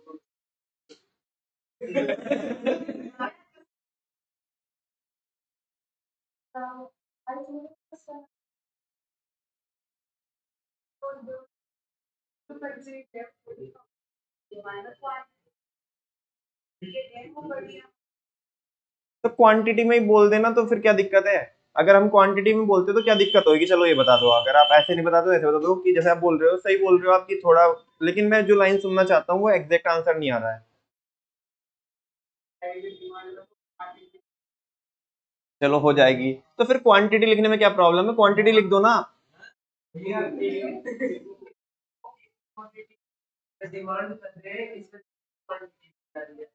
तो क्वांटिटी में ही बोल देना, तो फिर क्या दिक्कत है। अगर हम क्वांटिटी में बोलते तो क्या दिक्कत होगी। चलो ये बता दो, अगर आप ऐसे नहीं बताते ऐसे बता दो, कि जैसे आप बोल रहे हो सही बोल रहे हो आपकी थोड़ा, लेकिन मैं जो लाइन सुनना चाहता हूँ वो एग्जैक्ट आंसर नहीं आ रहा है। चलो हो जाएगी, तो फिर क्वांटिटी लिखने में क्या प्रॉब्लम है, क्वांटिटी लिख दो ना।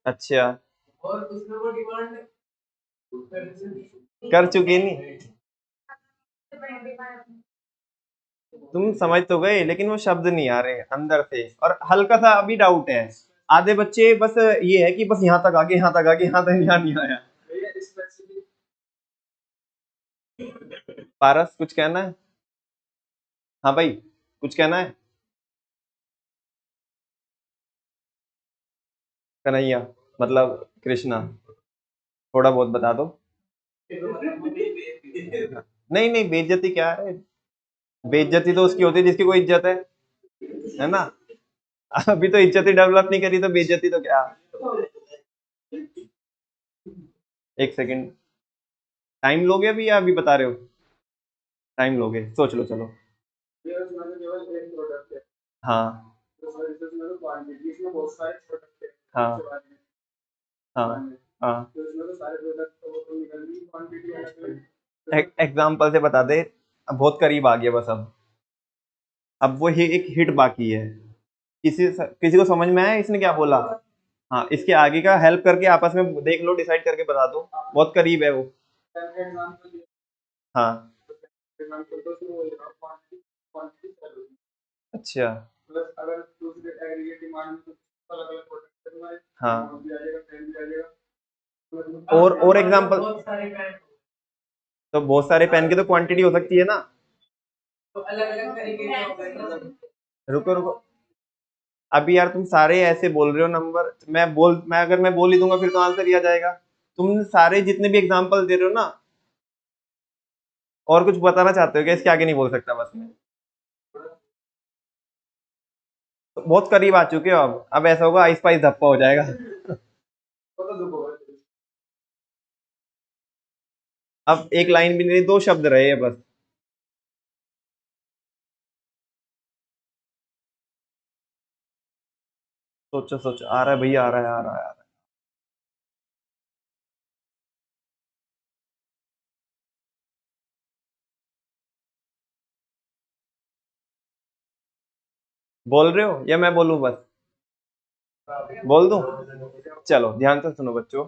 अच्छा, कर चुके नहीं, तुम समझ तो गए, लेकिन वो शब्द नहीं आ रहे अंदर से, और हल्का सा अभी डाउट है। आधे बच्चे बस ये है कि बस यहाँ तक आगे, यहाँ तक आगे, यहाँ तक, यहाँ नहीं आया। पारस कुछ कहना है। हाँ भाई, कुछ कहना है। कन्हैया, मतलब कृष्णा, थोड़ा बहुत बता दो। नहीं नहीं, बेइज्जती क्या है। बेइज्जती तो उसकी होती है जिसकी कोई इज्जत है ना। अभी तो इज्जत ही डेवलप नहीं करी, तो बेइज्जती तो क्या। एक सेकंड, टाइम लोगे अभी या अभी बता रहे हो। टाइम लोगे, सोच लो चलो। हाँ हाँ हाँ हाँ। एग्जाम्पल से बता दे, अब बहुत करीब आ गया बस अब। अब वो एक हिट बाकी है। किसी को समझ में आया इसने क्या बोला? हाँ, इसके आगे का हेल्प करके आपस में देख लो, डिसाइड करके बता दो, बहुत करीब है वो। हाँ, अच्छा, हाँ, और एग्जांपल, तो बहुत सारे पेन की तो क्वांटिटी हो सकती है ना। तो अलग अलग तरीके के हो गए। रुको रुको, अभी यार तुम सारे ऐसे बोल रहे हो नंबर, मैं बोल ही दूंगा फिर तो आंसर ही आ जाएगा। तुम सारे जितने भी एग्जांपल दे रहे हो ना, और कुछ बताना चाहते हो क्या? इसके आगे नहीं बोल सकता बस मैं। तो बहुत करीब आ चुके हो। अब ऐसा होगा आइस पाइस धप्पा हो जाएगा। अब एक लाइन भी नहीं, 2 शब्द रहे हैं बस। सोचो सोचो, आ रहा है भैया, आ रहा है, आ रहा है, आ रहा है। बोल रहे हो या मैं बोलूं बस? बोल दूं? चलो ध्यान से सुनो बच्चों।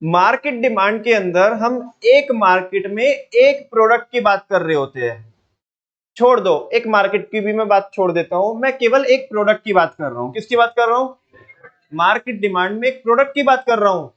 मार्केट डिमांड के अंदर हम एक मार्केट में एक प्रोडक्ट की बात कर रहे होते हैं। छोड़ दो, एक मार्केट की भी मैं बात छोड़ देता हूं, मैं केवल एक प्रोडक्ट की बात कर रहा हूं। किसकी बात कर रहा हूं? मार्केट डिमांड में एक प्रोडक्ट की बात कर रहा हूं।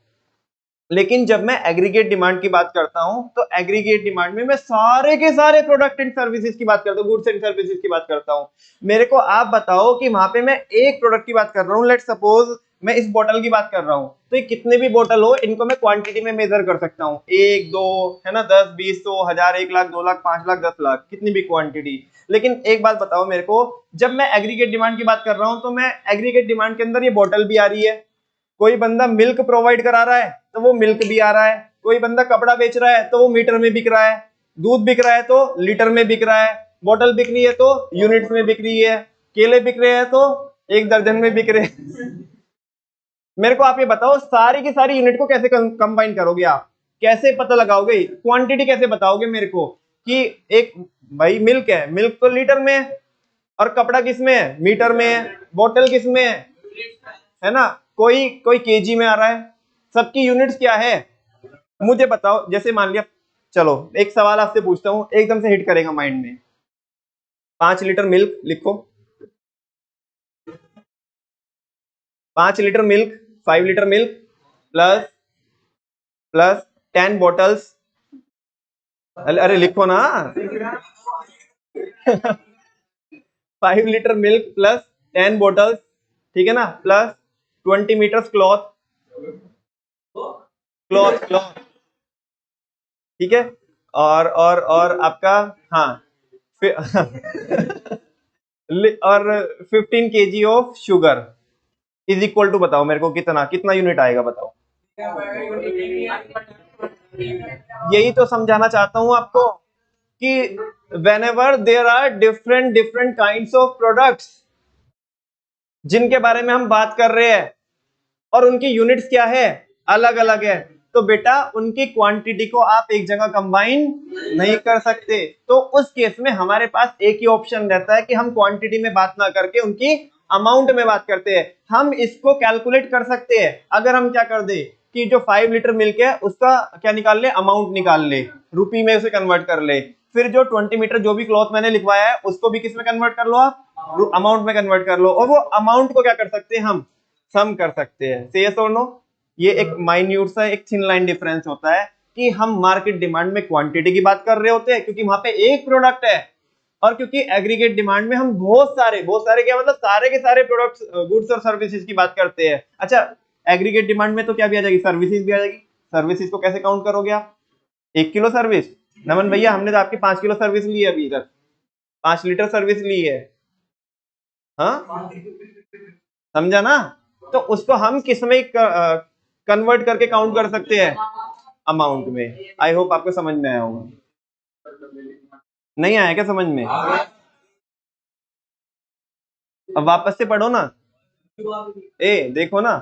लेकिन जब मैं एग्रीगेट डिमांड की बात करता हूं, तो एग्रीगेट डिमांड में मैं सारे के सारे प्रोडक्ट एंड सर्विसेज की बात करता हूं, गुड्स एंड सर्विसेज की बात करता हूं। मेरे को आप बताओ कि वहां पे मैं एक प्रोडक्ट की बात कर रहा हूं, लेट सपोज मैं इस बोतल की बात कर रहा हूं, तो ये कितने भी बोतल हो, इनको मैं क्वांटिटी में मेजर कर सकता हूं, 1 2 है ना, 10 20 100 1000 1 लाख 2 लाख 5 लाख 10 लाख, कितनी भी क्वांटिटी। लेकिन एक बात बताओ मेरे को, जब मैं एग्रीगेट डिमांड की बात कर रहा हूं, तो मैं एग्रीगेट डिमांड के अंदर ये बोतल भी आ रही है, कोई बंदा मिल्क प्रोवाइड करा रहा है तो वो मिल्क भी आ रहा है, कोई बंदा कपड़ा बेच रहा है तो वो मीटर में बिक रहा है, दूध बिक रहा है तो लीटर में बिक रहा है, बोतल बिक रही है तो यूनिट्स में बिक रही है, केले बिक रहे हैं तो 1 दर्जन में बिक रहे हैं। मेरे को आप ये बताओ, सारी की सारी यूनिट को कैसे कंबाइन करोगे आप? कैसे पता लगाओगे, क्वांटिटी कैसे बताओगे मेरे को कि एक, भाई मिल्क है, मिल्क तो लीटर में है, और कपड़ा किस में है? मीटर में है। बोतल किस में है ना? कोई कोई केजी में आ रहा है। सबकी यूनिट्स क्या है? मुझे बताओ, जैसे मान लिया, चलो एक सवाल आपसे पूछता हूं, एकदम से हिट करेगा माइंड में। 5 लीटर मिल्क लिखो, 5 litre milk, 5 litre milk plus plus 10 bottles, अरे लिखो ना। 5 लीटर मिल्क प्लस 10 बॉटल्स, ठीक है ना, plus 20 metres cloth, cloth cloth, ठीक है। और आपका, हाँ, और 15 kg of sugar is equal to, बताओ मेरे को कितना कितना यूनिट आएगा, बताओ। यही तो समझाना चाहता हूं आपको कि whenever there are different different kinds of products जिनके बारे में हम बात कर रहे हैं, और उनकी यूनिट्स क्या है, अलग अलग है, तो बेटा उनकी क्वांटिटी को आप एक जगह कंबाइन नहीं कर सकते। तो उस केस में हमारे पास एक ही ऑप्शन रहता है कि हम क्वांटिटी में बात ना करके उनकी अमाउंट में बात करते हैं। हम इसको कैलकुलेट कर सकते हैं, अगर हम क्या कर दे कि जो 5 लीटर मिल्क है उसका क्या निकाल ले, अमाउंट निकाल ले, रुपी में उसे कन्वर्ट कर ले, फिर जो 20 मीटर जो भी क्लॉथ मैंने लिखवाया है उसको भी किस में कन्वर्ट कर लो, आप अमाउंट में कन्वर्ट कर लो, और वो अमाउंट को क्या कर सकते हैं, हम सम कर सकते हैं। से यस और नो? ये एक माइन्यूट सा एक थिन लाइन डिफरेंस होता है कि हम मार्केट डिमांड में क्वांटिटी की बात कर रहे होते हैं क्योंकि वहां पे एक प्रोडक्ट है, और क्योंकि एग्रीगेट डिमांड में हम बहुत सारे क्या मतलब सारे के सारे प्रोडक्ट्स, गुड्स और सर्विसेज की बात करते हैं। अच्छा, एग्रीगेट डिमांड में तो क्या भी आ जाएगी, सर्विसेज भी आ जाएगी। सर्विसेज को कैसे काउंट करोगे आप? 1 किलो सर्विस, नमन भैया हमने तो आपकी 5 किलो सर्विस ली है अभी तक, 5 लीटर सर्विस ली है, हाँ, समझा ना? तो उसको हम किस में कन्वर्ट करके काउंट कर सकते हैं, अमाउंट में। आई होप आपको समझ में आया होगा। नहीं आया क्या समझ में? अब वापस से पढ़ो ना। देखो ना,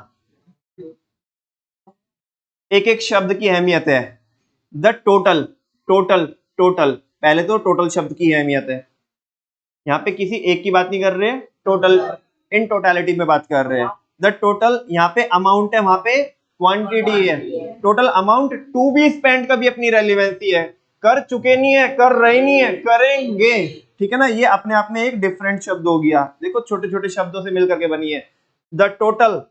एक एक शब्द की अहमियत है। द टोटल, टोटल, टोटल, पहले तो टोटल शब्द की अहमियत है। यहाँ पे किसी एक की बात नहीं कर रहे, टोटल इन टोटलिटी में बात कर रहे हैं। द टोटल यहाँ पे अमाउंट है, वहां पे क्वांटिटी है। Total amount to be spend का भी अपनी रेलिवेंसी है, कर चुके नहीं है, कर रहे नहीं है, करेंगे, ठीक है ना। ये अपने आप में एक डिफरेंट शब्द हो गया, देखो छोटे छोटे शब्दों से मिलकर के बनी है। The total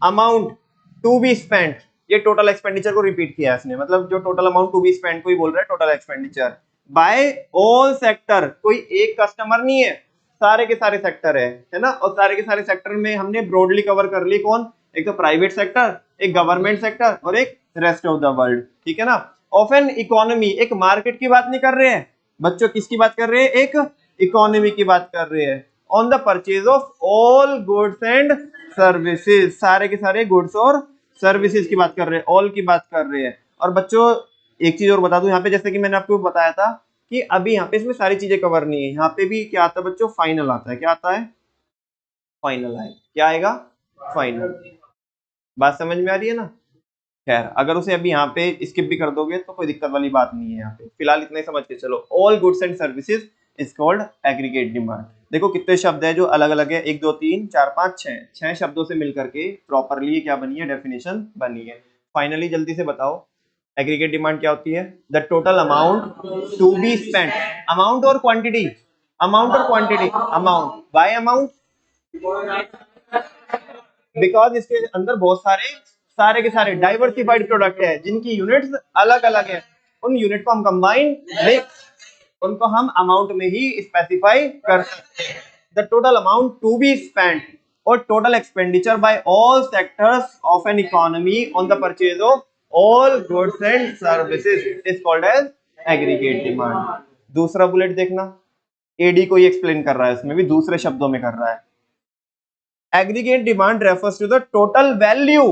amount to be spend, ये टोटल एक्सपेंडिचर को रिपीट किया है इसने, मतलब जो total amount to be spend को ही बोल रहा है total expenditure by all sector. कोई एक कस्टमर नहीं है, सारे के सारे सेक्टर है ना। और सारे के सारे सेक्टर में हमने ब्रॉडली कवर कर ली, कौन, एक तो प्राइवेट सेक्टर, एक गवर्नमेंट सेक्टर और एक रेस्ट ऑफ द वर्ल्ड, ठीक है ना। ऑफ एन इकोनॉमी, एक मार्केट की बात नहीं कर रहे हैं बच्चों, किसकी बात कर रहे हैं, एक इकोनॉमी की बात कर रहे हैं। On the purchase of all goods and services, सारे के सारे गुड्स और सर्विसेज की बात कर रहे हैं, ऑल की बात कर रहे हैं। और बच्चों एक चीज और बता दूं यहाँ पे, जैसे कि मैंने आपको बताया था कि अभी यहाँ पे इसमें सारी चीजें कवर नहीं है, यहाँ पे भी क्या आता है बच्चों, फाइनल आता है। क्या आता है, फाइनल आए, क्या आएगा, फाइनल। बात समझ में आ रही है ना। खैर अगर उसे अभी यहाँ पे स्किप भी कर दोगे तो कोई दिक्कत वाली बात नहीं है यहाँ पे, फिलहाल इतना ही समझ के चलो। All goods and services is called aggregate demand. देखो कितने शब्द है जो अलग अलग है, 1 2 3 4 5 6, 6 शब्दों से मिलकर के प्रॉपरली क्या बनी है, डेफिनेशन बनी है। फाइनली जल्दी से बताओ एग्रीगेट डिमांड क्या होती है, the total amount to be spend, amount और क्वांटिटी, अमाउंट और quantity, amount by amount, because इसके अंदर बहुत सारे के सारे डाइवर्सिफाइड प्रोडक्ट है जिनकी यूनिट्स अलग अलग है, उन यूनिट को हम कंबाइन नहीं, उनको हम अमाउंट में ही स्पेसिफाई कर सकते हैं। The total amount to be spend और total expenditure by all sectors of an economy on the purchase of all goods and services is called as aggregate demand. दूसरा बुलेट देखना, एडी को ही explain कर रहा है, इसमें भी दूसरे शब्दों में कर रहा है। Aggregate demand refers to the total value,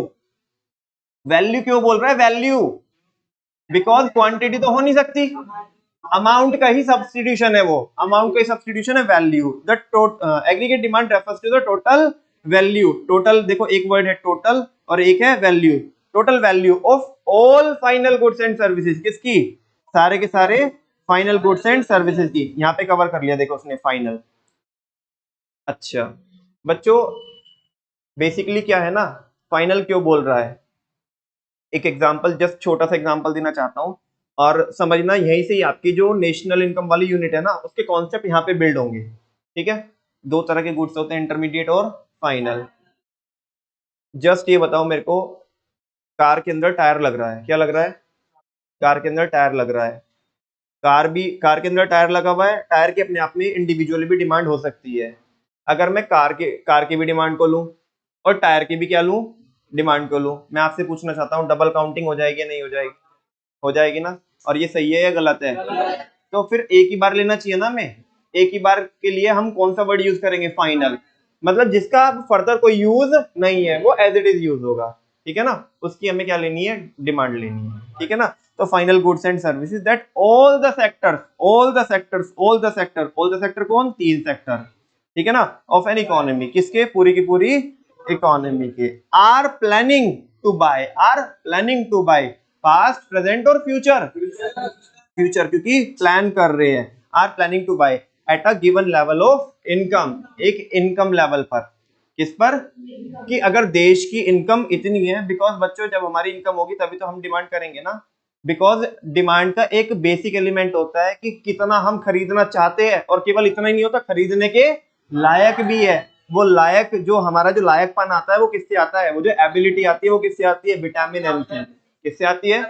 value क्यों बोल रहा है, वैल्यू, बिकॉज क्वांटिटी तो हो नहीं सकती, अमाउंट का ही सब्स्टिट्यूशन है, वो अमाउंट का ही सब्स्टिट्यूशन है value. The aggregate demand refers to the total value, total देखो एक वर्ड है टोटल और एक है value, total value of all final goods and services, किसकी, सारे के सारे फाइनल गुड्स एंड सर्विसेज की। यहाँ पे कवर कर लिया देखो उसने फाइनल। अच्छा बच्चों बेसिकली क्या है ना, फाइनल क्यों बोल रहा है, एक एग्जांपल, जस्ट छोटा सा एग्जांपल देना चाहता हूं और समझना, यहीं से ही आपकी जो नेशनल इनकम वाली यूनिट है ना उसके कॉन्सेप्ट यहाँ पे बिल्ड होंगे, ठीक है। दो तरह के गुड्स होते हैं, इंटरमीडिएट और फाइनल। जस्ट ये बताओ मेरे को, कार के अंदर टायर लग रहा है, क्या लग रहा है, कार के अंदर टायर लग रहा है, कार के अंदर टायर लगा हुआ है, टायर की अपने आप में इंडिविजुअली भी डिमांड हो सकती है। अगर मैं कार की भी डिमांड को लूं और टायर की भी क्या लूं, डिमांड को लूं, मैं आपसे पूछना चाहता हूं डबल काउंटिंग हो जाएगी या नहीं हो जाएगी, हो जाएगी ना। और ये सही है या गलत है, तो फिर एक ही बार लेना चाहिए ना हमें, एक ही बार के लिए हम कौन सा वर्ड यूज करेंगे, फाइनल, मतलब जिसका फर्दर कोई यूज नहीं है वो एज इट इज यूज होगा, ठीक है ना, उसकी हमें क्या लेनी है, डिमांड लेनी है, ठीक है ना। तो final goods and services that all the sectors, all the sectors, all the sector, all the sector कौन, 3 सेक्टर, ठीक है ना, ऑफ एन इकोनॉमी, किसके, पूरी की पूरी इकोनॉमी के, are planning to buy, are planning to buy, past present और फ्यूचर, फ्यूचर क्योंकि प्लान कर रहे हैं, are planning to buy at a given level of income, एक इनकम लेवल पर, किस पर, कि अगर देश की इनकम इतनी है, बिकॉज बच्चों जब हमारी इनकम होगी तभी तो हम डिमांड करेंगे ना, बिकॉज डिमांड का एक बेसिक एलिमेंट होता है कि कितना हम खरीदना चाहते हैं, और केवल इतना ही नहीं होता, खरीदने के लायक भी है। वो लायक, जो हमारा जो लायकपन आता है वो किससे आता है, वो जो एबिलिटी आती है वो किससे आती है, विटामिन एम से, किससे आती है,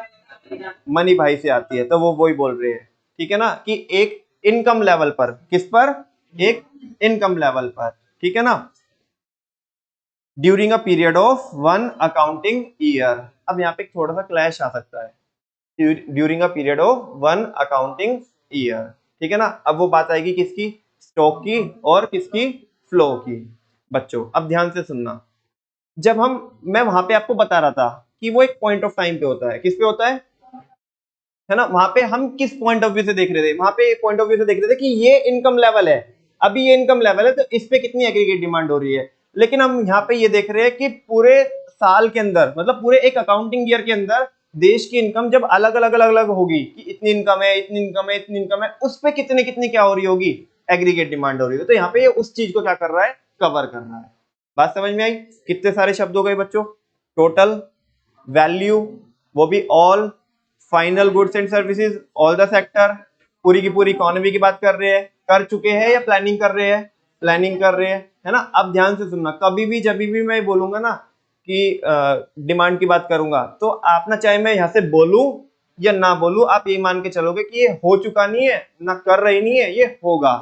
मनी भाई से आती है। तो वो वही बोल रहे हैं, ठीक है ना, कि एक इनकम लेवल पर, किस पर, एक इनकम लेवल पर, ठीक है ना, during a period of 1 accounting year. अब यहाँ पे थोड़ा सा क्लैश आ सकता है, during a period of 1 accounting year, ठीक है ना। अब वो बात आएगी किसकी, स्टॉक की और किसकी, फ्लो की। बच्चों अब ध्यान से सुनना, जब मैं वहां पे आपको बता रहा था कि वो एक पॉइंट ऑफ टाइम पे होता है, किस पे होता है ना, वहां पे हम किस पॉइंट ऑफ व्यू से देख रहे थे, वहां पे पॉइंट ऑफ व्यू से देख रहे थे कि ये इनकम लेवल है, अभी ये इनकम लेवल है तो इस पे कितनी एग्रीगेट डिमांड हो रही है। लेकिन हम यहाँ पे ये देख रहे हैं कि पूरे साल के अंदर, मतलब पूरे एक अकाउंटिंग ईयर के अंदर देश की इनकम जब अलग अलग होगी कि इतनी इनकम है, इतनी इनकम है, इतनी इनकम है, उस पे कितनी कितनी क्या हो रही होगी, एग्रीगेट डिमांड हो रही है। तो यहाँ पे ये उस चीज को क्या कर रहा है, कवर कर रहा है। बात समझ में आई? कितने सारे शब्द हो गए बच्चों, टोटल, वैल्यू, वो भी all, final goods and services, all the sector, पूरी की पूरी इकोनॉमी की बात कर रहे हैं, कर चुके हैं या प्लानिंग कर रहे हैं, प्लानिंग कर रहे हैं, है ना। अब ध्यान से सुनना, कभी भी जब भी मैं बोलूंगा ना कि डिमांड की बात करूंगा, तो आप ना, चाहे मैं यहाँ से बोलूं या ना बोलूं, आप ये मान के चलोगे कि ये हो चुका नहीं है, ना कर रही नहीं है, ये होगा।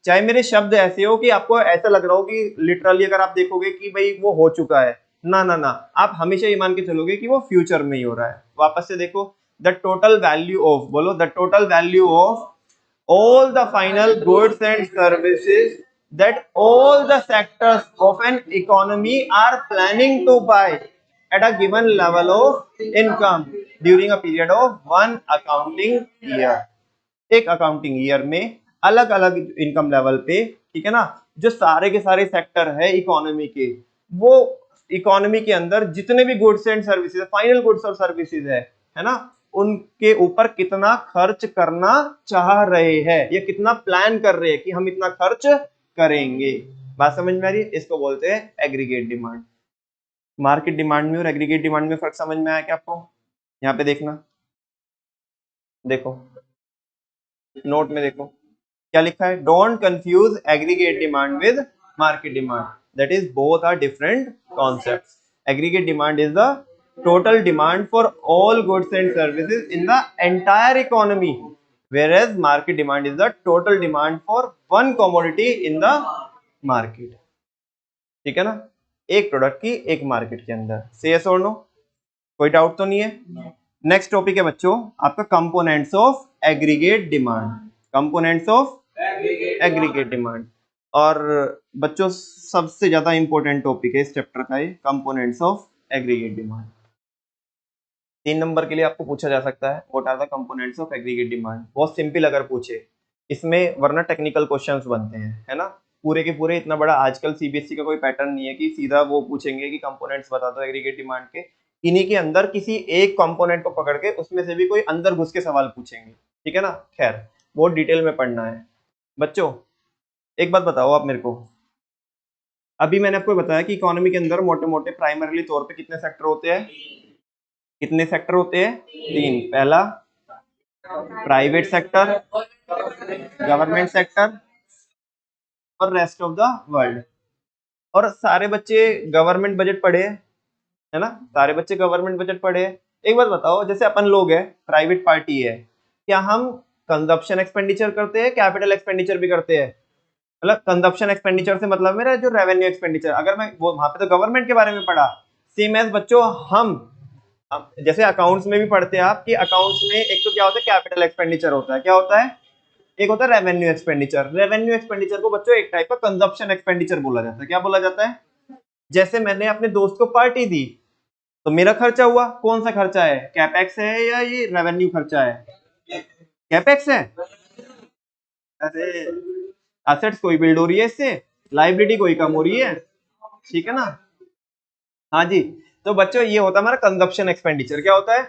चाहे मेरे शब्द ऐसे हो कि आपको ऐसा लग रहा हो कि लिटरली अगर आप देखोगे कि भाई वो हो चुका है, ना ना ना, आप हमेशा ये मान के चलोगे कि वो फ्यूचर में ही हो रहा है। वापस से देखो, द टोटल वैल्यू ऑफ, बोलो, the total value of all the final goods and services that all the sectors of an economy are planning to buy at a given level of income during a period of one accounting year। एक accounting year में अलग अलग income level पे, ठीक है ना, जो सारे के सारे सेक्टर है इकोनॉमी के, वो इकोनॉमी के अंदर जितने भी goods and services, final goods और सर्विसेज है ना, उनके ऊपर कितना खर्च करना चाह रहे हैं, या कितना प्लान कर रहे हैं कि हम इतना खर्च करेंगे। बात समझ में आ रही है? इसको बोलते हैं एग्रीगेट डिमांड। मार्केट डिमांड में और एग्रीगेट डिमांड में फर्क समझ में आया क्या आपको? यहाँ पे देखना, देखो नोट में देखो क्या लिखा है, don't confuse aggregate demand with market demand, that is both are different concepts. Aggregate demand is the total demand for all goods and services in the entire economy, whereas market demand is the total demand for one commodity in the market। ठीक है ना, एक product की एक market के अंदर। से yes और नो, कोई डाउट तो नहीं है? नेक्स्ट टॉपिक है बच्चों आपका components of aggregate demand, components of aggregate demand. और बच्चों सबसे ज्यादा इंपॉर्टेंट टॉपिक है इस चैप्टर का ये, components of aggregate demand. 3 number के लिए आपको पूछा जा सकता है, what are the components of aggregate demand. बहुत सिंपल अगर पूछे इसमें, वरना टेक्निकल क्वेश्चंस बनते हैं, है ना। पूरे के पूरे इतना बड़ा आजकल सीबीएसई का कोई पैटर्न नहीं है कि सीधा वो पूछेंगे कि कंपोनेंट्स बता दो एग्रीगेट डिमांड के। इन्हीं के अंदर किसी एक कंपोनेंट को पकड़ के उसमें से भी कोई अंदर घुस के सवाल पूछेंगे, ठीक है ना। खैर बहुत डिटेल में पढ़ना है बच्चों। एक बात बताओ आप मेरे को, अभी मैंने आपको बताया कि इकोनॉमी के अंदर मोटे मोटे प्राइमरीली तौर पे कितने सेक्टर होते हैं? कितने सेक्टर होते हैं? 3। पहला प्राइवेट सेक्टर, गवर्नमेंट सेक्टर और रेस्ट ऑफ द वर्ल्ड। और सारे बच्चे गवर्नमेंट बजट पढ़े है ना, सारे बच्चे गवर्नमेंट बजट पढ़े। एक बात बताओ, जैसे अपन लोग है, प्राइवेट पार्टी है, क्या हम कंजप्शन एक्सपेंडिचर करते हैं, कैपिटल एक्सपेंडिचर भी करते हैं? मतलब कंजप्शन एक्सपेंडिचर से मतलब मेरा जो रेवेन्यू एक्सपेंडिचर, अगर मैं वो वहां पे तो गवर्नमेंट के बारे में पढ़ा। सेम एज बच्चों हम जैसे अकाउंट्स में भी पढ़ते हैं आप कि अकाउंट्स में एक तो क्या होता है, कैपिटल एक्सपेंडिचर होता है, क्या होता है, एक होता है रेवेन्यू एक्सपेंडिचर। रेवेन्यू एक्सपेंडिचर को बच्चों एक टाइप का कंजप्शन एक्सपेंडिचर बोला जाता है। क्या बोला जाता है? जैसे मैंने अपने दोस्त को पार्टी दी तो मेरा खर्चा हुआ, कौन सा खर्चा है, कैपेक्स है या ये रेवेन्यू खर्चा है? कैपेक्स है। अरे एसेट्स कोई बिल्ड हो रही है इससे, लाइबिलिटी कोई कम हो रही है, ठीक है ना। हाँ जी, तो बच्चों ये होता है हमारा कंजप्शन एक्सपेंडिचर। क्या होता है?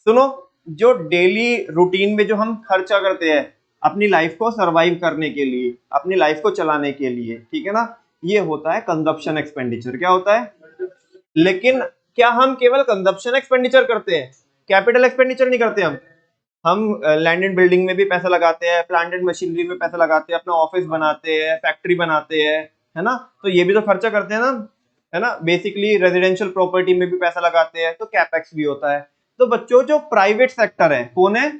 सुनो, जो डेली रूटीन में जो हम खर्चा करते हैं अपनी लाइफ को सरवाइव करने के लिए, अपनी लाइफ को चलाने के लिए, ठीक है ना, ये होता है कंजप्शन एक्सपेंडिचर। क्या होता है? लेकिन क्या हम केवल कंजप्शन एक्सपेंडिचर करते हैं, कैपिटल एक्सपेंडिचर नहीं करते? हम लैंड एंड बिल्डिंग में भी पैसा लगाते हैं, प्लांट एंड मशीनरी में पैसा लगाते हैं, अपना ऑफिस बनाते हैं, फैक्ट्री बनाते हैं, है ना, तो ये भी तो खर्चा करते हैं ना, है ना। बेसिकली रेजिडेंशियल प्रॉपर्टी में भी पैसा लगाते हैं, तो कैपेक्स भी होता है। तो बच्चों जो प्राइवेट सेक्टर है, कौन है?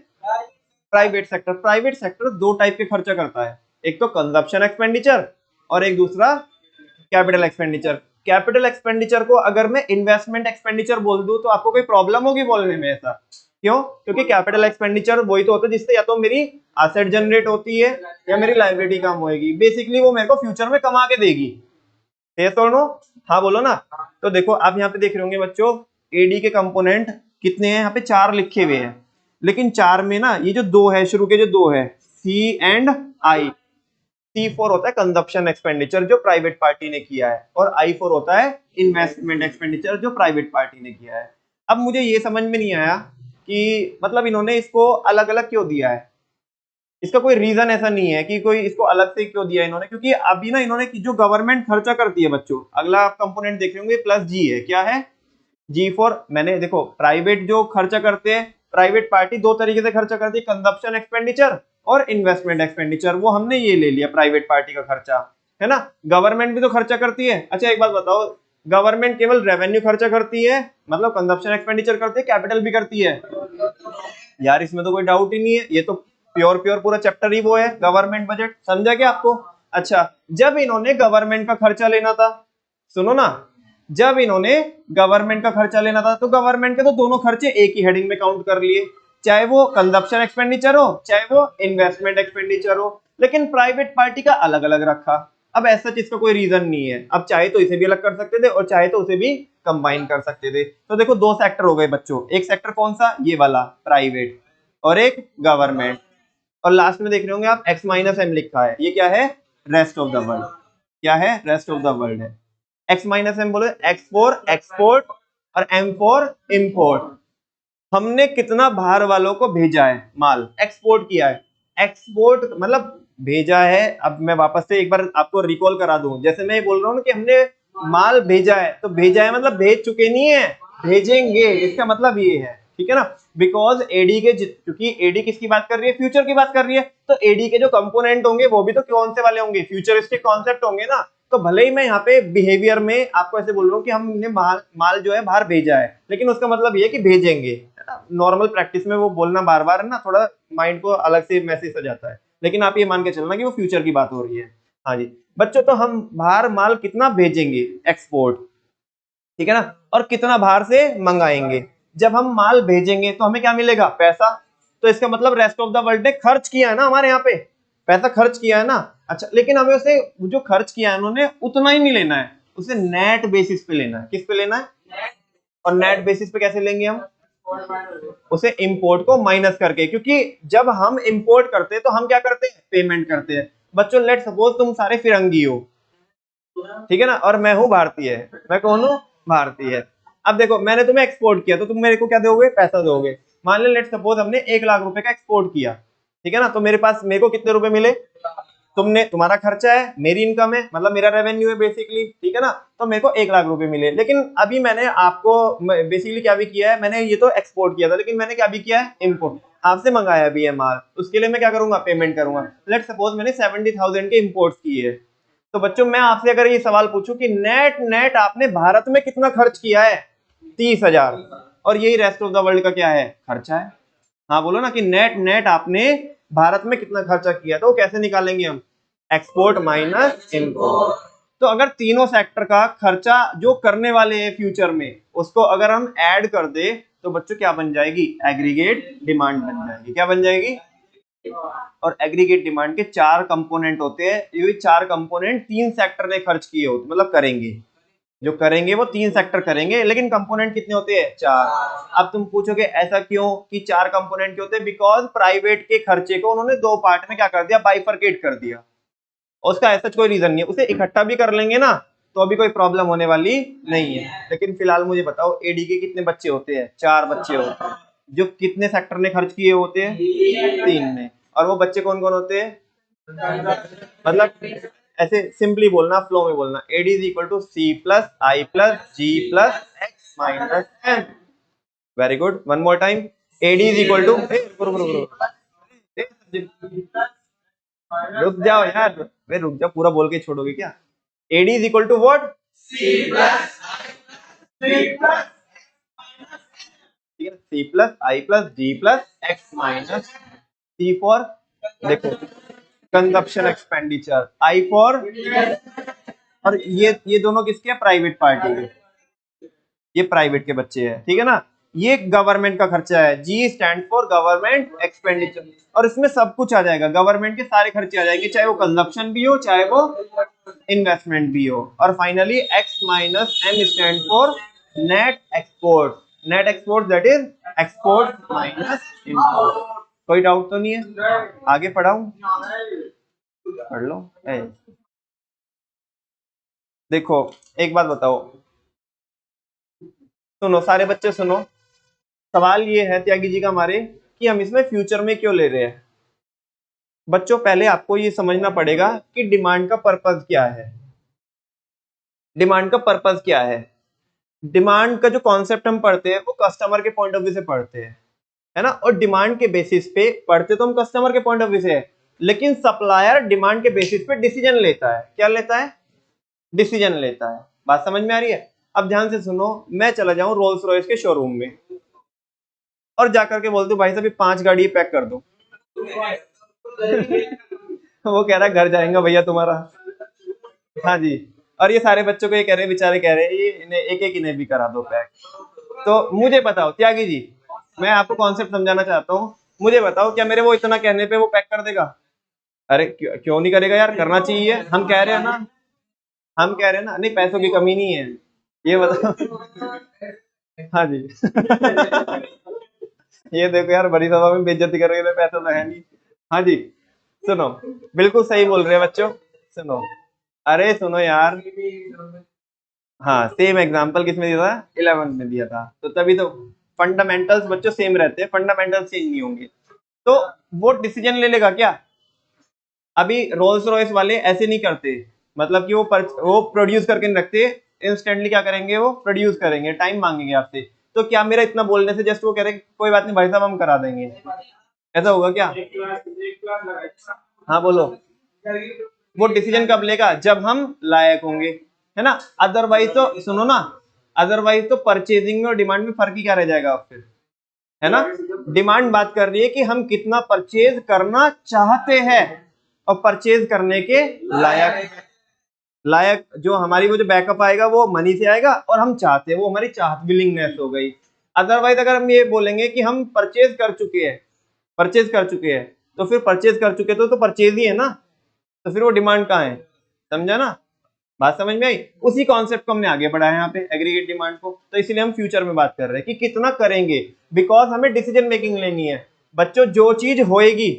Private sector. Private sector 2 type के खर्चा करता है, एक तो कंजप्शन एक्सपेंडिचर और एक दूसरा कैपिटल एक्सपेंडिचर। कैपिटल एक्सपेंडिचर को अगर मैं इन्वेस्टमेंट एक्सपेंडिचर बोल दूं तो आपको कोई प्रॉब्लम होगी बोलने में? ऐसा क्यों? क्योंकि कैपिटल एक्सपेंडिचर वही तो होता है जिससे या तो मेरी एसेट जनरेट होती है या मेरी लायबिलिटी कम होगी। बेसिकली वो मेरे को फ्यूचर में कमा के देगी। तो नो, हाँ बोलो ना। तो देखो आप यहाँ पे देख रहे होंगे बच्चों, एडी के कंपोनेंट कितने हैं? यहाँ पे 4 लिखे हुए हैं, लेकिन 4 में ना ये जो 2 है, शुरू के जो 2 है, सी एंड आई। C4 होता है कंजप्शन एक्सपेंडिचर जो प्राइवेट पार्टी ने किया है, और I4 होता है इन्वेस्टमेंट एक्सपेंडिचर जो प्राइवेट पार्टी ने किया है। अब मुझे ये समझ में नहीं आया कि मतलब इन्होंने इसको अलग अलग क्यों दिया है। इसका कोई रीजन ऐसा नहीं है कि कोई इसको अलग से क्यों दिया इन्होंने, क्योंकि अभी ना इन्होंने जो गवर्नमेंट खर्चा करती है बच्चों, अगला आप कंपोनेंट देख रहे होंगे प्लस जी है, क्या है जी फॉर, मैंने देखो प्राइवेट जो खर्चा करते हैं, प्राइवेट पार्टी दो तरीके से खर्चा करती है, कंजप्शन एक्सपेंडिचर और इन्वेस्टमेंट एक्सपेंडिचर, वो हमने ये ले लिया प्राइवेट पार्टी का खर्चा, है ना। गवर्नमेंट भी तो खर्चा करती है। अच्छा एक बात बताओ, गवर्नमेंट केवल रेवेन्यू खर्चा करती है, मतलब कंजप्शन एक्सपेंडिचर करती है, कैपिटल भी करती है? यार इसमें तो कोई डाउट ही नहीं है, ये तो प्योर प्योर पूरा चैप्टर ही वो है, गवर्नमेंट बजट, समझा क्या आपको? अच्छा, जब इन्होंने गवर्नमेंट का खर्चा लेना था, सुनो ना, जब इन्होंने गवर्नमेंट का खर्चा लेना था तो गवर्नमेंट के तो दोनों खर्चे एक ही हेडिंग में काउंट कर लिए, चाहे वो कंजप्शन एक्सपेंडिचर हो चाहे वो इन्वेस्टमेंट एक्सपेंडिचर हो, लेकिन प्राइवेट पार्टी का अलग अलग रखा। अब ऐसा चीज का कोई रीजन नहीं है, अब चाहे तो इसे भी अलग कर सकते थे और चाहे तो उसे भी कंबाइन कर सकते थे। तो देखो दो सेक्टर हो गए बच्चों, एक सेक्टर कौन सा, ये वाला प्राइवेट, और एक गवर्नमेंट, और लास्ट में देख रहे होंगे आप एक्स माइनस एम लिखा है, ये क्या है, रेस्ट ऑफ द वर्ल्ड, क्या है, रेस्ट ऑफ द वर्ल्ड है। एक्स माइनस एम बोले एक्स फॉर एक्सपोर्ट और एम फॉर इंपोर्ट, हमने कितना बाहर वालों को भेजा है माल, एक्सपोर्ट किया है, एक्सपोर्ट मतलब भेजा है। अब मैं वापस से एक बार आपको रिकॉल करा दूं, जैसे मैं बोल रहा हूँ कि हमने माल भेजा है, तो भेजा है मतलब भेज चुके नहीं है, भेजेंगे, इसका मतलब ये है, ठीक है ना। बिकॉज एडी के, क्योंकि एडी किसकी बात कर रही है, फ्यूचर की बात कर रही है, तो एडी के जो कंपोनेंट होंगे वो भी तो कौन से वाले होंगे, फ्यूचरिस्टिक कॉन्सेप्ट होंगे ना। तो भले ही मैं यहाँ पे बिहेवियर में आपको ऐसे बोल रहा हूँ कि हमने माल जो है बाहर भेजा है, लेकिन उसका मतलब ये है कि भेजेंगे, नॉर्मल प्रैक्टिस में वो बोलना बार बार ना थोड़ा माइंड को अलग से मैसेज हो जाता है, लेकिन आप ये मान के चलना कि वो फ्यूचर की बात हो रही है। हाँ जी बच्चों, तो हम बाहर माल कितना भेजेंगे, एक्सपोर्ट, ठीक है ना, और कितना बाहर से मंगाएंगे। जब हम माल भेजेंगे तो हमें क्या मिलेगा, पैसा, तो इसका मतलब रेस्ट ऑफ द वर्ल्ड ने खर्च किया है ना हमारे यहाँ पे, पैसा खर्च किया है ना। अच्छा, लेकिन हमें उसे जो खर्च किया है उन्होंने उतना ही नहीं लेना है, उसे नेट बेसिस पे लेना है, किस पे लेना है, और नेट बेसिस पे कैसे लेंगे हम, उसे इंपोर्ट को माइनस करके, क्योंकि जब हम इंपोर्ट करते हैं तो हम क्या करते हैं, पेमेंट करते हैं। बच्चों लेट सपोज तुम सारे फिरंगी हो, ठीक है ना, और मैं हूं भारतीय, मैं कौन हूं, भारतीय। अब देखो मैंने तुम्हें एक्सपोर्ट किया तो तुम मेरे को क्या दोगे, पैसा दोगे। मान लो लेट सपोज हमने 1 लाख रुपए का एक्सपोर्ट किया, ठीक है ना, तो मेरे को कितने रुपए मिले, तुमने, तुम्हारा खर्चा है, मेरी इनकम है, मतलब मेरा रेवेन्यू है बेसिकली, ठीक है ना, तो मेरे को 1 लाख रुपए मिले। लेकिन अभी मैंने आपको बेसिकली क्या भी किया है, मैंने ये तो एक्सपोर्ट किया था, लेकिन मैंने क्या भी किया है, इम्पोर्ट, आपसे मंगाया भी है माल, उसके लिए मैं क्या करूंगा, पेमेंट करूंगा। लेट सपोज मैंने 70,000 के इम्पोर्ट किए, तो बच्चों मैं आपसे अगर ये सवाल पूछूं कि नेट नेट आपने भारत में कितना खर्च किया है, 30,000, और यही रेस्ट ऑफ द वर्ल्ड का क्या है, खर्चा है। हाँ बोलो ना कि नेट नेट आपने भारत में कितना खर्चा किया, तो कैसे निकालेंगे हम, एक्सपोर्ट माइनस इम्पोर्ट। तो अगर तीनों सेक्टर का खर्चा जो करने वाले हैं फ्यूचर में, उसको अगर हम ऐड कर दे तो बच्चों क्या बन जाएगी, एग्रीगेट डिमांड बन जाएगी, क्या बन जाएगी। और एग्रीगेट डिमांड के 4 कंपोनेंट होते हैं, ये 4 कंपोनेंट 3 सेक्टर ने खर्च किए होते, मतलब करेंगे, जो करेंगे वो 3 सेक्टर करेंगे, लेकिन कंपोनेंट कितने होते हैं, 4। अब तुम पूछोगे ऐसा क्यों कि 4 कंपोनेंट क्यों होते हैं, बिकॉज प्राइवेट के खर्चे को उन्होंने 2 पार्ट में क्या कर दिया, बाइफरकेट कर दिया। उसका ऐसा कोई रीजन नहीं है, उसे इकट्ठा भी कर लेंगे ना तो अभी कोई प्रॉब्लम होने वाली नहीं है। लेकिन फिलहाल मुझे बताओ एडी के कितने बच्चे होते हैं, 4 बच्चे होते हैं, जो कितने सेक्टर ने खर्च किए होते हैं, 3 ने, और वो बच्चे कौन कौन होते हैं, मतलब ऐसे सिंपली बोलना, फ्लो में बोलना, AD is equal to C plus I plus G plus X minus M. Very good, one more time, AD is equal to, रुक जाओ यार, वे रुक जाओ, पूरा बोल के छोड़ोगे क्या। AD is equal to what, C plus I plus G plus X minus, C for, देखो कंजप्शन एक्सपेंडिचर, आई फॉर, और ये दोनों किसके हैं, प्राइवेट पार्टी के, ये प्राइवेट के बच्चे हैं, ठीक है ना। ये गवर्नमेंट का खर्चा है, G stand for government expenditure, और इसमें सब कुछ आ जाएगा, गवर्नमेंट के सारे खर्चे आ जाएंगे, चाहे वो कंजप्शन भी हो चाहे वो इन्वेस्टमेंट भी हो। और finally X minus M stand for net export, net export that is export minus import. कोई डाउट तो नहीं है, आगे पढ़ाऊं, पढ़ लो। देखो एक बात बताओ, सुनो सारे बच्चे सुनो, सवाल ये है त्यागी जी का हमारे कि हम इसमें फ्यूचर में क्यों ले रहे हैं। बच्चों पहले आपको ये समझना पड़ेगा कि डिमांड का पर्पस क्या है। डिमांड का पर्पस क्या है? डिमांड का जो कॉन्सेप्ट हम पढ़ते हैं वो कस्टमर के पॉइंट ऑफ व्यू से पढ़ते हैं, है ना। और डिमांड के बेसिस पे पढ़ते तो हम कस्टमर के पॉइंट ऑफ व्यू से है, लेकिन सप्लायर डिमांड के बेसिस पे डिसीजन लेता है। क्या लेता है? डिसीजन लेता है। बात समझ में आ रही है? अब ध्यान से सुनो, मैं चला जाऊं रोल्स रॉयस के शोरूम में और जाकर के बोल दूं भाई साहब 5 गाड़ी पैक कर दो। वो कह रहा है घर जाएगा भैया तुम्हारा। हाँ जी। और ये सारे बच्चों को ये कह रहे बेचारे कह रहे ये इन्हें एक इन्हें भी करा दो पैक। तो मुझे बताओ त्यागी जी, मैं आपको कॉन्सेप्ट समझाना चाहता हूँ, मुझे बताओ क्या मेरे वो इतना कहने पे वो पैक कर देगा? अरे क्यों नहीं करेगा यार, करना चाहिए। हम कह रहे हैं ना, हम कह रहे हैं ना, नहीं पैसों की कमी नहीं है, ये बताओ। हाँ जी। ये देखो यार बड़ी सभा में बेइज्जती कर रहे हैं, पैसा तो है नहीं। हाँ जी सुनो, बिल्कुल सही बोल रहे हैं बच्चों। सुनो, अरे सुनो यार, हाँ सेम एग्जांपल किसमें दिया था? 11 में दिया था। तो तभी तो फंडामेंटल्स बच्चों सेम रहते हैं, फंडामेंटल्स चेंज नहीं होंगे। तो वो डिसीजन ले लेगा क्या? अभी रोल्स रॉयस वाले ऐसे नहीं करते, मतलब कि वो प्रोड्यूस करके नहीं रखते, इंस्टेंटली क्या करेंगे, वो प्रोड्यूस करेंगे, टाइम मांगेंगे आपसे। तो क्या मेरा इतना बोलने से जस्ट वो कह रहे कोई बात नहीं भाई साहब हम करा देंगे, ऐसा होगा क्या? हाँ बोलो। वो डिसीजन कब लेगा? जब हम लायक होंगे, है ना। अदरवाइज तो सुनो ना, अदरवाइज तो परचेजिंग में और डिमांड में फर्क ही क्या रह जाएगा फिर, है ना। डिमांड बात कर रही है कि हम कितना परचेज करना चाहते हैं और परचेज करने के लायक, लायक जो हमारी वो जो बैकअप आएगा वो मनी से आएगा, और हम चाहते हैं वो हमारी चाहत, विलिंगनेस हो गई। अदरवाइज अगर हम ये बोलेंगे कि हम परचेज कर चुके हैं, परचेज कर चुके हैं, तो फिर परचेज कर चुके तो परचेज ही है ना, तो फिर वो डिमांड कहाँ है? समझा ना? बात समझ में आई? उसी कॉन्सेप्ट को हमने आगे बढ़ाया यहाँ पे एग्रीगेट डिमांड को। तो इसलिए हम फ्यूचर में बात कर रहे हैं कि कितना करेंगे, बिकॉज हमें डिसीजन मेकिंग लेनी है। बच्चों जो चीज होएगी,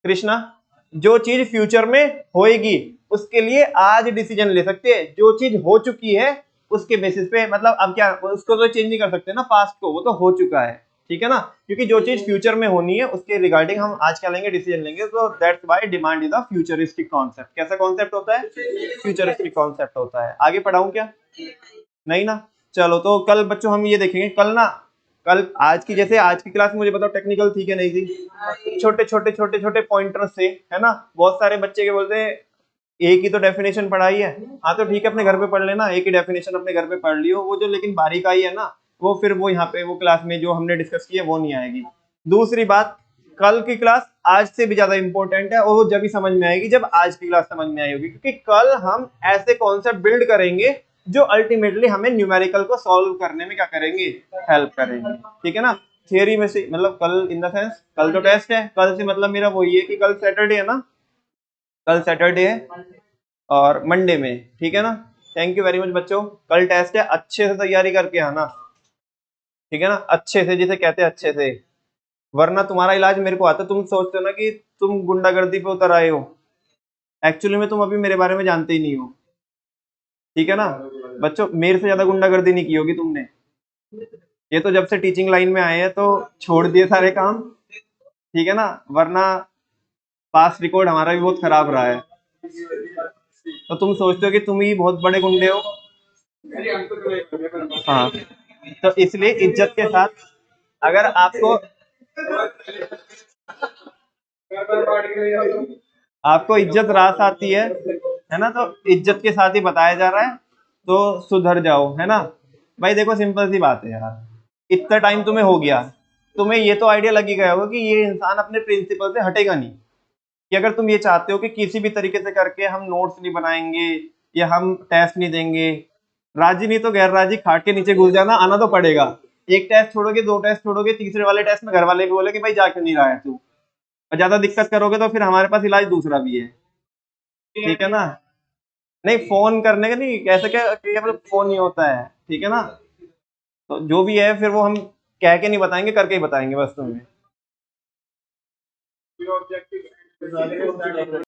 कृष्णा, जो चीज फ्यूचर में होएगी उसके लिए आज डिसीजन ले सकते हैं। जो चीज हो चुकी है उसके बेसिस पे, मतलब अब क्या उसको तो चेंज नहीं कर सकते ना, पास्ट को, वो तो हो चुका है, ठीक है ना। क्योंकि जो चीज फ्यूचर में होनी है उसके रिगार्डिंग हम आज क्या लेंगे, डिसीजन लेंगे। तो that's why demand is a futuristic concept. कैसा कॉन्सेप्ट होता है? फ्यूचरिस्टिक कॉन्सेप्ट होता है। आगे पढ़ाऊं क्या? नहीं ना। चलो तो कल बच्चों हम ये देखेंगे, कल ना, कल आज की जैसे आज की क्लास मुझे बताओ टेक्निकल थी कि नहीं थी? छोटे छोटे छोटे छोटे पॉइंटर्स से, है ना। बहुत सारे बच्चे के बोलते हैं एक ही तो डेफिनेशन पढ़ाई है। हाँ तो ठीक है, अपने घर पे पढ़ लेना, एक ही डेफिनेशन अपने घर पे पढ़ लियो, वो जो लेकिन बारीकाई है ना, वो फिर वो यहाँ पे वो क्लास में जो हमने डिस्कस की है वो नहीं आएगी। दूसरी बात, कल की क्लास आज से भी ज्यादा इंपॉर्टेंट है, और वो जब ही समझ में आएगी जब आज की क्लास समझ में आई होगी, क्योंकि कल हम ऐसे कॉन्सेप्ट बिल्ड करेंगे जो अल्टीमेटली हमें न्यूमेरिकल को सॉल्व करने में क्या करेंगे, हेल्प करेंगे, ठीक है ना। थियरी में से मतलब कल इन द सेंस कल तो टेस्ट है, कल से मतलब मेरा वही है कि कल सैटरडे है ना, कल सैटरडे है और मंडे में, ठीक है ना। थैंक यू वेरी मच बच्चों, कल टेस्ट है, अच्छे से तैयारी करके आना, ठीक है ना, अच्छे से, जिसे कहते हैं अच्छे से, वरना तुम्हारा इलाज मेरे को आता। तुम सोचते हो ना कि तुम गुंडागर्दी पे उतर आए हो, एक्चुअली में तुम अभी मेरे बारे में जानते ही नहीं हो, ठीक है ना। बच्चों मेरे से ज्यादा गुंडागर्दी नहीं की होगी तुमने, ये तो जब से टीचिंग लाइन में आए हैं तो छोड़ दिए सारे काम, ठीक है ना, वरना पास रिकॉर्ड हमारा भी बहुत खराब रहा है। तो तुम सोचते हो कि तुम ही बहुत बड़े गुंडे हो। हाँ तो इसलिए इज्जत के साथ, अगर आपको आपको इज्जत रास आती है ना, तो इज्जत के साथ ही बताया जा रहा है, तो सुधर जाओ, है ना। भाई देखो सिंपल सी बात है यार, इतना टाइम तुम्हें हो गया, तुम्हें ये तो आइडिया लग ही गया होगा कि ये इंसान अपने प्रिंसिपल से हटेगा नहीं, कि अगर तुम ये चाहते हो कि किसी भी तरीके से करके हम नोट्स नहीं बनाएंगे या हम टेस्ट नहीं देंगे, राजी नहीं तो गैर राजी खाट के नीचे घुस जाना, आना तो पड़ेगा। एक टेस्ट छोड़ोगे, दो टेस्ट छोड़ोगे, तीसरे वाले टेस्ट में घर वाले भी बोले कि भाई जा क्यों नहीं रहा है तू, और ज्यादा दिक्कत करोगे तो फिर हमारे पास इलाज दूसरा भी है, ठीक है ना। नहीं फोन करने का नहीं, कैसे क्या केवल फोन नहीं होता है, ठीक है ना। तो जो भी है फिर वो हम कह के नहीं बताएंगे, करके ही बताएंगे बस तुम्हें।